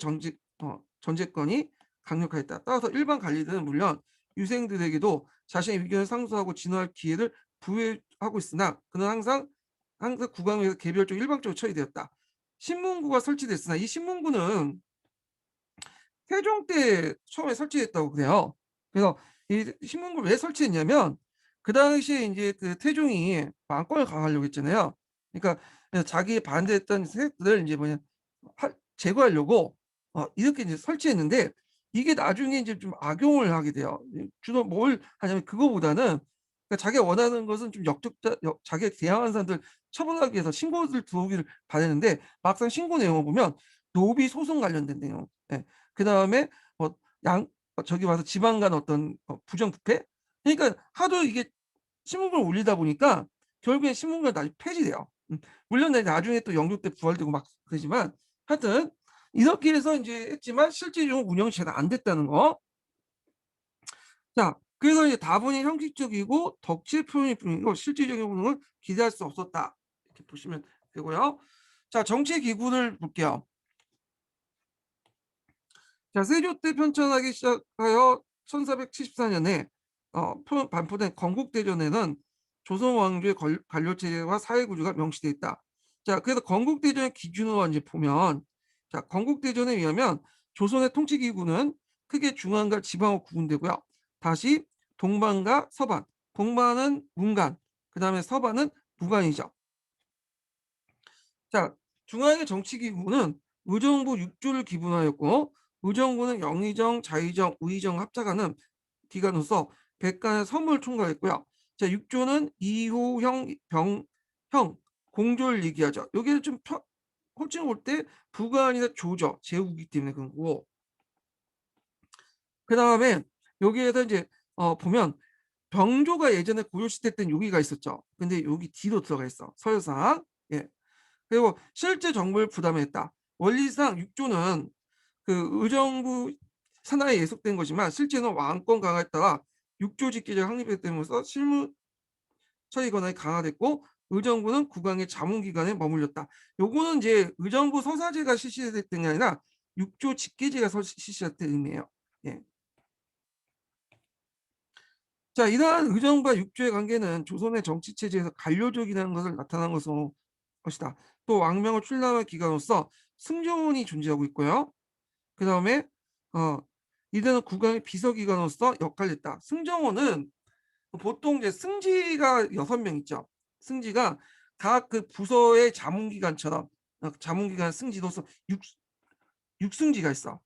Speaker 1: 전제권이 강력하였다. 따라서 일반 관리들은 물론 유생들에게도 자신의 의견을 상소하고 진화할 기회를 부여하고 있으나 그는 항상 국왕에서 개별적으로 일방적으로 처리되었다. 신문구가 설치됐으나 이 신문구는 세종 때 처음에 설치했다고 그래요. 그래서 이 신문구를 왜 설치했냐면 그 당시에 이제 그 태종이 왕권을 강화하려고 했잖아요. 그러니까 자기 반대했던 세력들을 이제 제거하려고 이렇게 이제 설치했는데 이게 나중에 이제 좀 악용을 하게 돼요. 주로 뭘 하냐면 그거보다는 그러니까 자기가 원하는 것은 좀 자기가 대항하는 사람들 처벌하기 위해서 신고들 들어오기를 바랬는데 막상 신고 내용을 보면 노비 소송 관련된 내용. 예. 그 다음에 양 저기 와서 지방 간 어떤 부정부패. 그러니까 하도 이게 신문을 올리다 보니까 결국엔 신문가 나중에 폐지돼요. 물론 나중에 또 영조 때 부활되고 막 그러지만 하여튼 이렇게 해서 이제 했지만 실질적으로 운영이 잘 안 됐다는 거. 자, 그래서 이제 다분히 형식적이고 덕질 표현일 뿐이고 실질적인 운영을 기대할 수 없었다. 이렇게 보시면 되고요. 자, 정치 기구를 볼게요. 자, 세조 때 편찬하기 시작하여 1474년에 반포된 건국대전에는 조선 왕조의 관료체제와 사회구조가 명시되어 있다. 자, 그래서 건국대전의 기준으로 이제 보면, 자, 건국대전에 의하면 조선의 통치기구는 크게 중앙과 지방으로 구분되고요. 다시 동반과 서반, 동반은 문관, 그 다음에 서반은 무관이죠. 자, 중앙의 정치기구는 의정부 6조를 기본하였고 의정부는 영의정, 자의정, 의정 합작하는 기관으로서 백간의 선물 총괄했고요. 자, 6조는 이호형 병형 공조를 얘기하죠. 여기는 좀 홀칭 볼때 부가 아니라 조죠. 제후기 때문에 그런 거고. 그 다음에 여기에서 이제 보면 병조가 예전에 고려시대 때는 여기가 있었죠. 근데 여기 뒤로 들어가 있어. 서열상. 예. 그리고 실제 정부를 부담했다. 원리상 6조는 그 의정부 산하에 예속된 것이지만 실제는 왕권 강화에 따라 6조 직계제가 확립되면서 실무 처리 권한이 강화됐고 의정부는 국왕의 자문기관에 머물렀다. 요거는 이제 의정부 서사제가 실시됐던 게 아니라 6조 직계제가 실시됐던 의미예요. 예. 자, 이러한 의정부와 6조의 관계는 조선의 정치체제에서 관료적이라는 것을 나타난 것이다. 또 왕명을 출람한 기관으로서 승조원이 존재하고 있고요. 그 다음에 이들은 국왕의 비서기관으로서 역할을 했다. 승정원은 보통 이제 승지가 6명 있죠. 승지가 각 그 부서의 자문기관처럼 자문기관 승지로서 6승지가 있어.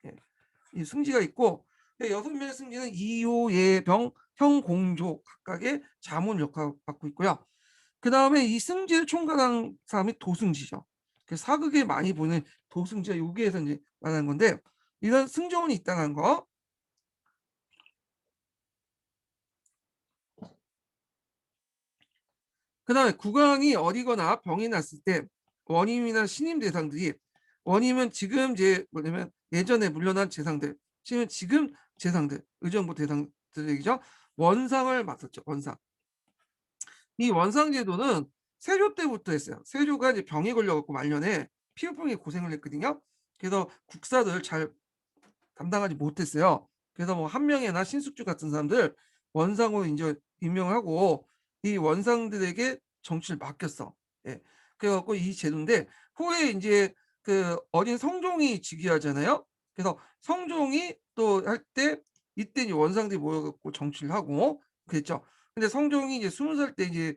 Speaker 1: 예. 이 승지가 있고 6명의 승지는 이호, 예병, 형, 공조 각각의 자문 역할을 맡고 있고요. 그 다음에 이 승지를 총괄한 사람이 도승지죠. 그 사극에 많이 보는 도승지가 여기에서 이제 말하는 건데 이런 승조원이 있다는 거. 그 다음에 국왕이 어리거나 병이 났을 때 원임이나 신임 대상들이 원임은 지금 이제 뭐냐면 예전에 물러난 재상들, 신임은 지금 재상들, 의정부 대상들 얘기죠. 원상을 맡았죠. 원상. 이 원상 제도는 세조 때부터 했어요. 세조가 이제 병에 걸려갖고 말년에 피부병에 고생을 했거든요. 그래서 국사를 잘 담당하지 못했어요. 그래서 뭐 한명회나 신숙주 같은 사람들 원상으로 이제 임명하고 이 원상들에게 정치를 맡겼어. 예. 그래갖고 이 제도인데 후에 이제 그 어린 성종이 즉위하잖아요. 그래서 성종이 또 할 때 이때 이제 원상들이 모여갖고 정치를 하고 그랬죠. 근데 성종이 이제 20살 때 이제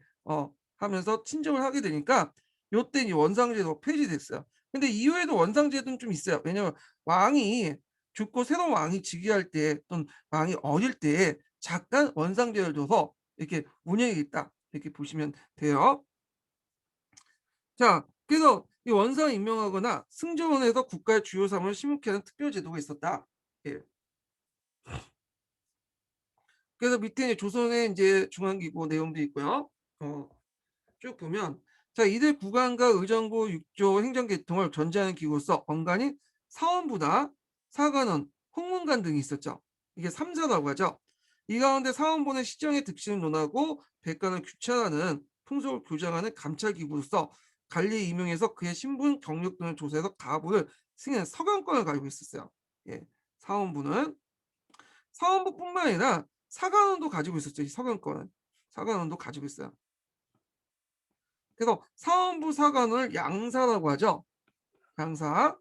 Speaker 1: 하면서 친정을 하게 되니까 요때 이제 원상제도 폐지됐어요. 근데 이후에도 원상제도는 좀 있어요. 왜냐면 왕이 죽고 새로운 왕이 즉위할 때 또는 왕이 어릴 때 잠깐 원상제를 둬서 이렇게 운영이 있다 이렇게 보시면 돼요. 자, 그래서 이 원상 임명하거나 승조원에서 국가의 주요 사무를 심의케 하는 특별 제도가 있었다. 예. 그래서 밑에 이제 조선의 이제 중앙기구 내용도 있고요. 쭉 보면 자, 이들 국왕과 의정부 6조 행정계통을 견제하는 기구로서 언간이 사원부나 사관원, 홍문관 등이 있었죠. 이게 3사라고 하죠. 이 가운데 사원부는 시정의 득실을 논하고 백관을 규찰하는 풍속을 교정하는 감찰기구로서 관리에 임명해서 그의 신분, 경력 등을 조사해서 가부를 승인하는 서관권을 가지고 있었어요. 예, 사원부는 사원부뿐만 아니라 사관원도 가지고 있었죠. 이 서관권은 사관원도 가지고 있어요. 그래서 사원부 사관을 양사라고 하죠. 양사.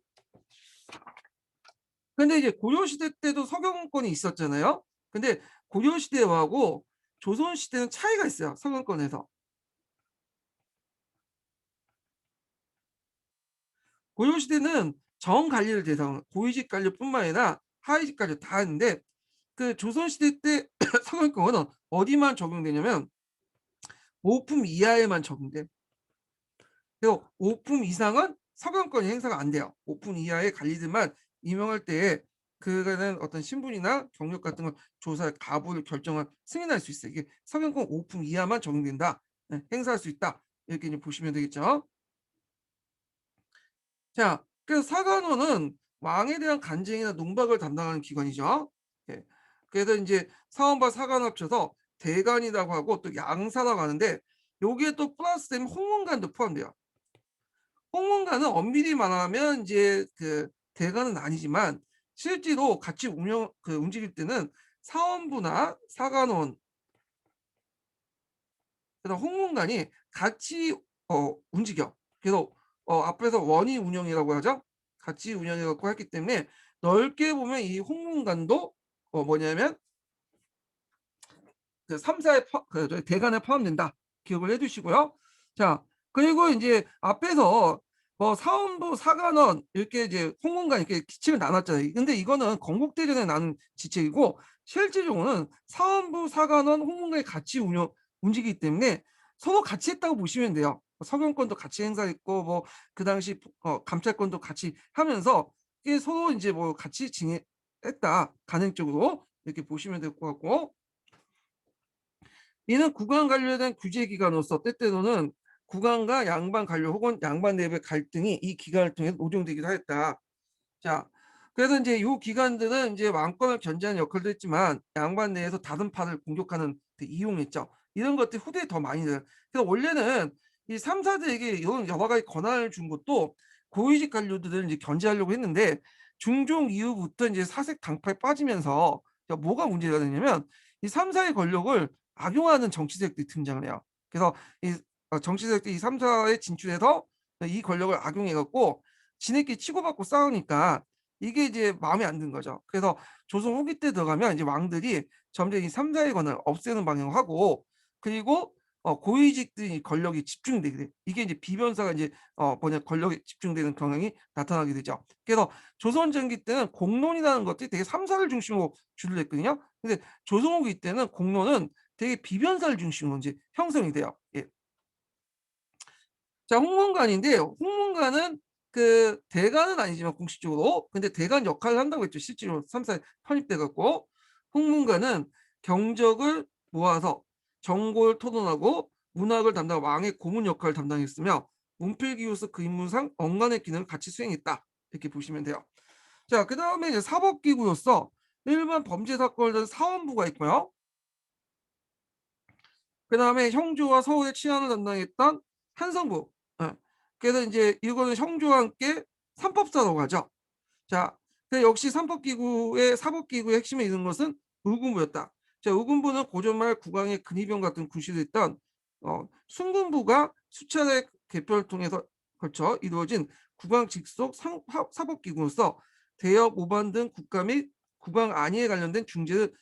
Speaker 1: 근데 이제 고려시대 때도 서경권이 있었잖아요. 근데 고려시대하고 조선시대는 차이가 있어요. 서경권에서. 고려시대는 정관리를 대상으로 고위직 관료뿐만 아니라 하위직 관료 다 했는데 그 조선시대 때 서경권은 어디만 적용되냐면 오품 이하에만 적용돼. 그리고 오품 이상은 서경권이 행사가 안 돼요. 오품 이하의 관리들만 임명할 때에 그는 어떤 신분이나 경력 같은 걸 조사 가부를 결정을 승인할 수 있어요. 이게 서경권 오품 이하만 적용된다. 네, 행사할 수 있다. 이렇게 이제 보시면 되겠죠. 자, 그래서 사관원은 왕에 대한 간쟁이나 농박을 담당하는 기관이죠. 예. 그래서 이제 사원과 사관 합쳐서 대관이라고 하고 또 양사라고 하는데 여기에 또 플러스 되면 홍문관도 포함돼요. 홍문관은 엄밀히 말하면 이제 그 대관은 아니지만 실제로 같이 움직일 때는 사원부나 사관원 그다음 홍문관이 같이 움직여. 그래서 앞에서 원위 운영이라고 하죠. 같이 운영해 갖고 했기 때문에 넓게 보면 이 홍문관도 뭐냐면 그 3사의 대관에 포함된다. 기억을 해두시고요. 자, 그리고 인제 앞에서 뭐 사원부, 사관원 이렇게 이제 홍문관 이렇게 지책을 나눴잖아요. 근데 이거는 건국대전에 나눈 지책이고 실질적으로는 사원부, 사관원, 홍문관이 같이 움직이기 때문에 서로 같이 했다고 보시면 돼요. 서경권도 같이 행사했고 뭐 그 당시 감찰권도 같이 하면서 이게 서로 인제 뭐 같이 했다. 간행적으로 이렇게 보시면 될 것 같고 이는 국왕 관료에 대 규제 기관으로서 때때로는 국왕과 양반 관료 혹은 양반 내부의 갈등이 이 기관을 통해 노정되기도 하였다. 자, 그래서 인제 요 기관들은 인제 왕권을 견제하는 역할도 했지만 양반 내에서 다른 파를 공격하는 데 이용했죠. 이런 것들이 후대에 더 많이 돼요. 그래서 원래는 이 3 사들에게 이런 여러 가지 권한을 준 것도 고위직 관료들을 인제 견제하려고 했는데 중종 이후부터 인제 사색 당파에 빠지면서 뭐가 문제가 되냐면 이 3 사의 권력을 악용하는 정치 세력들이 등장을 해요. 그래서 이 정치 세력들이 이 3 사에 진출해서 이 권력을 악용해 갖고 지네끼리 치고받고 싸우니까 이게 이제 마음에 안 든 거죠. 그래서 조선 후기 때 들어가면 이제 왕들이 점점 이 3 사의 권을 없애는 방향으로 하고 그리고 고위직들이 권력이 집중되게 돼. 이게 이제 비변사가 이제 뭐냐 권력이 집중되는 경향이 나타나게 되죠. 그래서 조선 전기 때는 공론이라는 것들이 되게 3 사를 중심으로 주를 했거든요. 근데 조선 후기 때는 공론은 되게 비변사를 중심으로 인제 형성이 돼요. 예. 자, 홍문관인데요. 홍문관은 그 대관은 아니지만 공식적으로 근데 대관 역할을 한다고 했죠. 실제로 3 사에 편입돼 갖고 홍문관은 경적을 모아서 정보를 토론하고 문학을 담당 왕의 고문 역할을 담당했으며 문필기로서 그 임무상 언간의 기능을 같이 수행했다. 이렇게 보시면 돼요. 자, 그다음에 이제 사법기구로서 일반 범죄 사건을 다룬 사원부가 있고요. 그다음에 형조와 서울의 치안을 담당했던 한성부. 예. 그래서 인제 이거는 형조와 함께 삼법사라고 하죠. 자, 역시 삼법기구의 사법기구의 핵심에 있는 것은 의군부였다. 자, 의군부는 고전 말 국왕의 근위병 같은 군시도 있던 순군부가 수차례 개표를 통해서 걸쳐 이루어진 국왕 직속 사법기구로서 대역, 모반 등 국가 및 국왕 안위에 관련된 중재를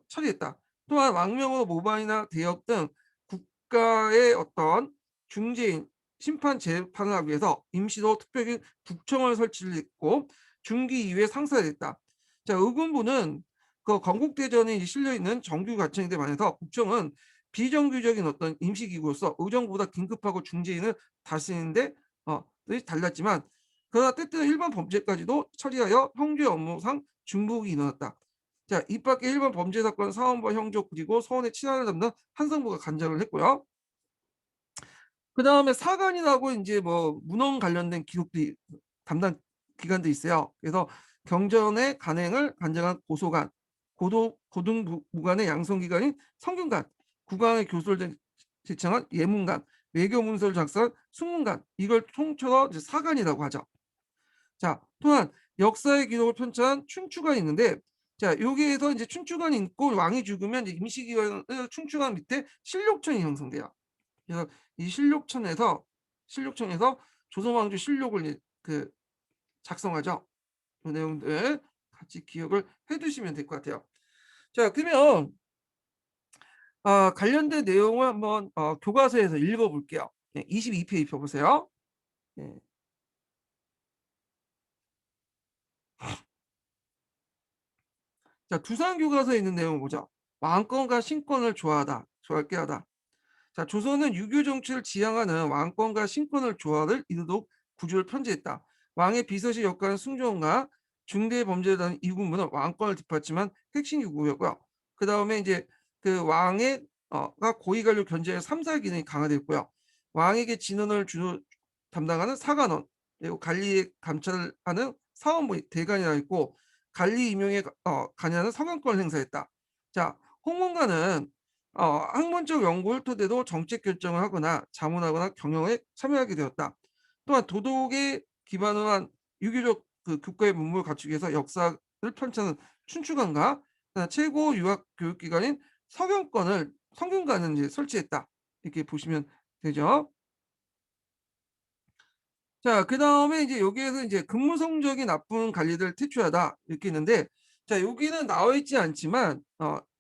Speaker 1: 처리했다. 또한 왕명으로 모반이나 대역 등 국가의 어떤 중재인, 심판 재판을 하기 위해서 임시로 특별히 국청을 설치를 했고 중기 이후에 상사가 됐다. 자, 의군부는 그 건국대전에 실려 있는 정규 가청인데 반해서 국정은 비정규적인 어떤 임시기구로서 의정부보다 긴급하고 중재인을 다스리는데 달랐지만 그러나 때때로 일반 범죄까지도 처리하여 형제 업무상 중복이 일어났다. 자, 이 밖에 일반 범죄 사건 사원부와 형조 그리고 서원의 친화를 담는 한성부가 간장을 했고요. 그다음에 사관이라고 인제 뭐 문헌 관련된 기록들이 담당 기관들이 있어요. 그래서 경전의 간행을 관장한 고소관, 고등무관의 양성기관인 성균관, 국왕의 교수를 제청한 예문관, 외교 문서를 작성한 숙문관 이걸 통틀어 이제 사관이라고 하죠. 자, 또한 역사의 기록을 편찬한 춘추관이 있는데 자, 여기에서 이제 춘추관이 있고 왕이 죽으면 이제 임시기관을 춘추관 밑에 실록천이 형성돼요. 그래서 이 실록청에서 조선 왕조 실록을 작성하죠. 그 내용들 같이 기억을 해 두시면 될 것 같아요. 자, 그러면 관련된 내용을 한번 교과서에서 읽어 볼게요. 네, 22 페이지 펴 보세요. 네. 자, 두산 교과서에 있는 내용을 보죠. 왕권과 신권을 조화하게 하다. 자, 조선은 유교 정치를 지향하는 왕권과 신권을 조화를 이루도록 구조를 편제했다. 왕의 비서실 역할은 승조원과 중대 범죄에 대한 이군부는 왕권을 뒷받침한 핵심 기구였고요. 그 다음에 이제 그 왕의 가 고위관료 견제의 3사 기능이 강화됐고요. 왕에게 진언을 주로 담당하는 사관원, 그리고 관리 감찰을 하는 사원부 대관이라 있고 관리 임용에 관여하는 서관권을 행사했다. 자, 홍문관은 학문적 연구를 토대로 정책 결정을 하거나 자문하거나 경영에 참여하게 되었다. 또한 도덕에 기반을 한 유교적 그 국가의 문물을 갖추기 위해서 역사를 편찬하는 춘추관과 최고 유학 교육기관인 성균관을 이제 설치했다. 이렇게 보시면 되죠. 자, 그다음에 이제 여기에서 이제 근무 성적이 나쁜 관리들을 퇴출하다 이렇게 있는데 자, 여기는 나와 있지 않지만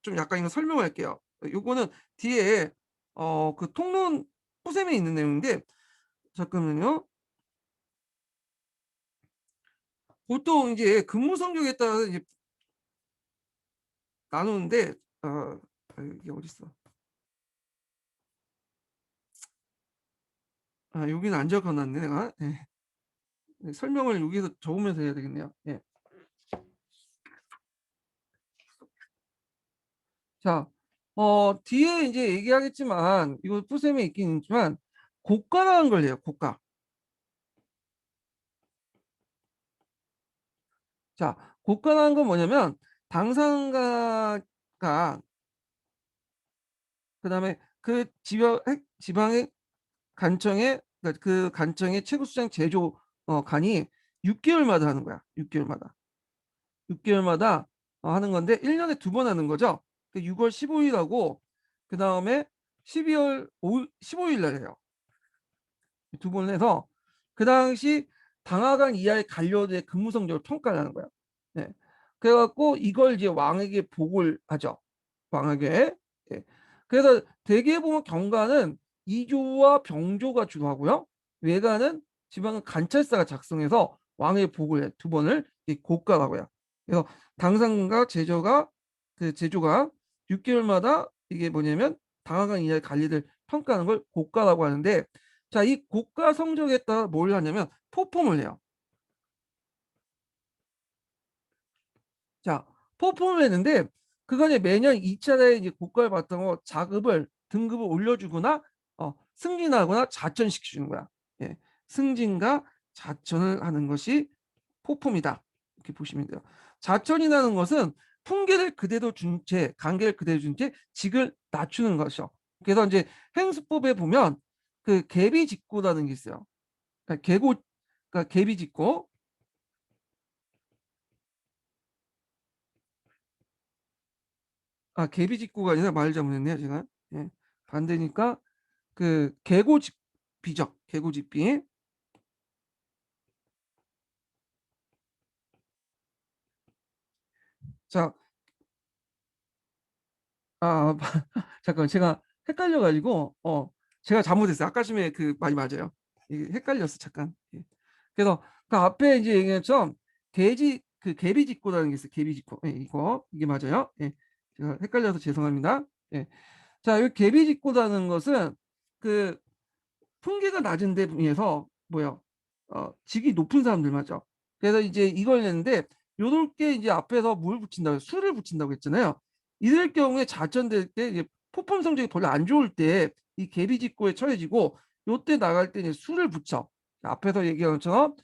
Speaker 1: 좀 약간 이거 설명할게요. 요거는 뒤에 그 통론 포샘에 있는 내용인데 잠깐만요. 보통 이제 근무 성적에 따라서 이제 나누는데 이게 어딨어? 여기는 안 적어 놨네 내가. 예. 네, 설명을 여기서 적으면서 해야 되겠네요. 예. 자, 뒤에 이제 얘기하겠지만 이거 풀셈에 있긴 있지만 고가라는 걸 해요. 고가. 자, 고가라는 건 뭐냐면 당상가가 그다음에 그 지방의 간청의 그러니까 그 간청의 최고수장 제조 간이 6개월마다 하는 거야. 6개월마다. 6개월마다 하는 건데 1년에 두 번 하는 거죠. 6월 15일하고 그다음에 12월 15일 날 해요. 두 번 해서 그 당시 당하관 이하의 관료들의 근무 성적을 평가를 하는 거야. 네. 그래갖고 이걸 이제 왕에게 보고를 하죠. 왕에게. 예. 그래서 대개 보면 경관은 이조와 병조가 주도하고요. 외관은 지방은 관찰사가 작성해서 왕에게 보고를 해. 두 번을 고가라고요. 그래서 당상과 제조가 그 제조가 6개월마다 이게 뭐냐면 당하관 이하의 관리들 평가하는 걸 고가라고 하는데 자, 이 고가 성적에 따라 뭘 하냐면 포폼을 해요. 자, 포폼을 했는데 그간에 매년 2차례 이제 고가를 바탕으로 자급을 등급을 올려주거나 승진하거나 자천시켜주는 거야. 예, 승진과 자천을 하는 것이 포폼이다. 이렇게 보시면 돼요. 자천이라는 것은 풍계를 그대로 준 채, 관계를 그대로 준 채 직을 낮추는 것이요. 그래서 이제 행수법에 보면 그 계비직고라는 게 있어요. 그러니까 계고, 그러니까 계비직고, 계비직고가 아니라 말 잘못했네요, 제가. 예, 반대니까 그 계고직비죠, 계고직비. 자, 아, 잠깐 제가 헷갈려가지고, 제가 잘못했어요. 아까 전에 그 말이 맞아요. 이게 헷갈렸어, 잠깐. 예. 그래서 그 앞에 이제 얘기한 것처럼 그 계비직고라는 게 있어요. 계비직고, 예, 이게 맞아요. 예, 제가 헷갈려서 죄송합니다. 예. 자, 이 계비직고라는 것은 그 풍계가 낮은 데 비해서 뭐야? 직이 높은 사람들 맞죠? 그래서 이제 이걸 냈는데 요렇게 이제 앞에서 물 붙인다고 술을 붙인다고 했잖아요. 이럴 경우에 자천될 때 이제 포품 성적이 별로 안 좋을 때 이 계비직고에 처해지고 요때 나갈 때 이제 술을 붙여. 앞에서 얘기한 것처럼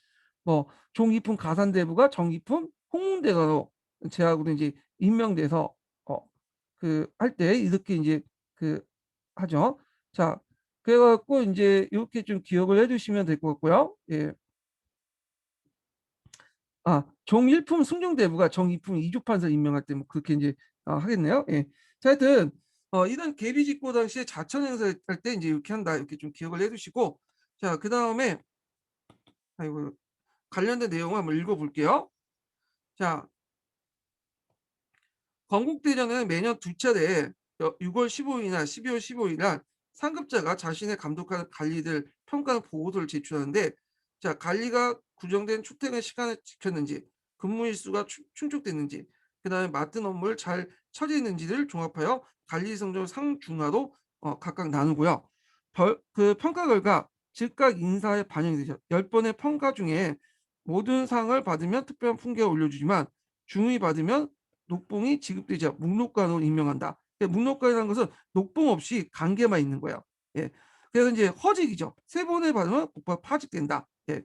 Speaker 1: 뭐 종이품 가산대부가 정기품 홍문대사로 제하고도 이제 임명돼서 그 할 때 이렇게 이제 그 하죠. 자, 그래갖고 이제 이렇게 좀 기억을 해주시면 될 것 같고요. 예. 정일품 승정대부가 정이품 이주판사 임명할 때 뭐 그렇게 이제 하겠네요. 예. 자, 하여튼 이런 계비직고 당시에 자천 행사할 때 이제 이렇게 한다 이렇게 좀 기억을 해두시고 자, 그 다음에 아이고 관련된 내용을 한번 읽어볼게요. 자, 건국대전은 매년 두 차례 6월 15일이나 12월 15일날 상급자가 자신의 감독하는 관리들 평가하는 보고서를 제출하는데 자, 관리가 구정된 출퇴근 시간을 지켰는지 근무 일수가 충족됐는지 그다음에 맡은 업무를 잘 처리했는지를 종합하여 관리 성적 상중하로 각각 나누고요. 그 평가 결과 즉각 인사에 반영이 되죠. 10번의 평가 중에 모든 상을 받으면 특별한 풍계를 올려주지만 중위 받으면 녹봉이 지급되지 묵록관으로 임명한다. 묵록관이라는 것은 녹봉 없이 관계만 있는 거예요. 예. 그래서 이제 허직이죠. 세 번을 받으면 복파 파직된다. 예.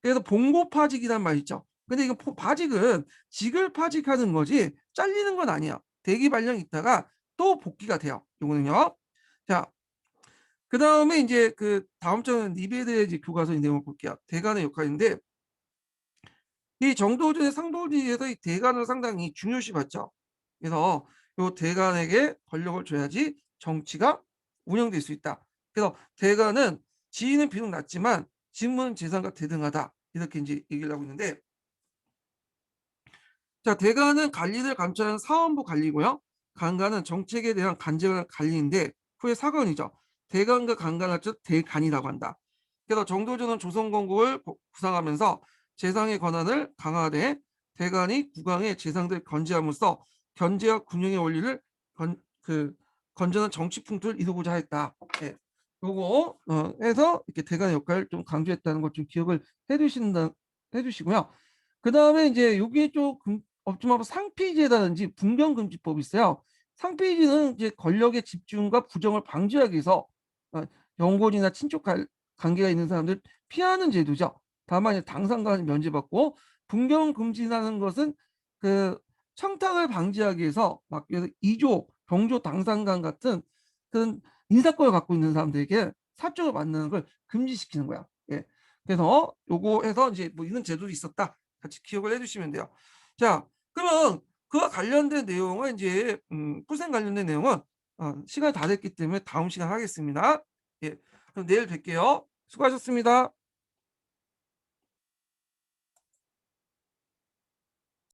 Speaker 1: 그래서 봉고 파직이란 말 있죠. 근데 이거 파직은 직을 파직하는 거지 잘리는 건 아니에요. 대기 발령 있다가 또 복귀가 돼요. 이거는요. 자, 그 다음에 이제 그 다음 장은 리베르의 교과서의 내용을 볼게요. 대간의 역할인데 이 정도전의 상도리에서 이 대간을 상당히 중요시 봤죠. 그래서 이 대간에게 권력을 줘야지 정치가 운영될 수 있다. 그래서 대간은 지위는 비록 낮지만 직무는 재산과 대등하다. 이렇게 이제 얘기를 하고 있는데 자, 대간은 관리를 감찰하는 사원부 관리고요. 간간은 정책에 대한 간접한 관리인데 후에 사관이죠. 대간과 간간을 합쳐 대간이라고 한다. 그래서 정도전은 조선건국을 구상하면서 재상의 권한을 강화하되 대간이 국왕의 재상들 견제함으로써 견제와 군용의 원리를 건전한 정치 풍토를 이루고자 했다. 예. 요거 해서 이렇게 대간의 역할을 좀 강조했다는 걸 좀 기억을 해주시고요. 그 다음에 이제 여기 좀 없지만 상피제라든지 분경금지법이 있어요. 상피제는 이제 권력의 집중과 부정을 방지하기 위해서 연골이나 친족 관계가 있는 사람들 피하는 제도죠. 다만 당상관을 면제받고, 분경금지라는 것은 그 청탁을 방지하기 위해서 막 이조, 병조, 당상관 같은 그런 인사권을 갖고 있는 사람들에게 사적을 만나는 걸 금지시키는 거야. 예. 그래서 요거 해서 이제 뭐 이런 제도도 있었다. 같이 기억을 해주시면 돼요. 자, 그러면 그와 관련된 내용은 이제 풀생 관련된 내용은 시간이 다 됐기 때문에 다음 시간 하겠습니다. 예, 그럼 내일 뵐게요. 수고하셨습니다.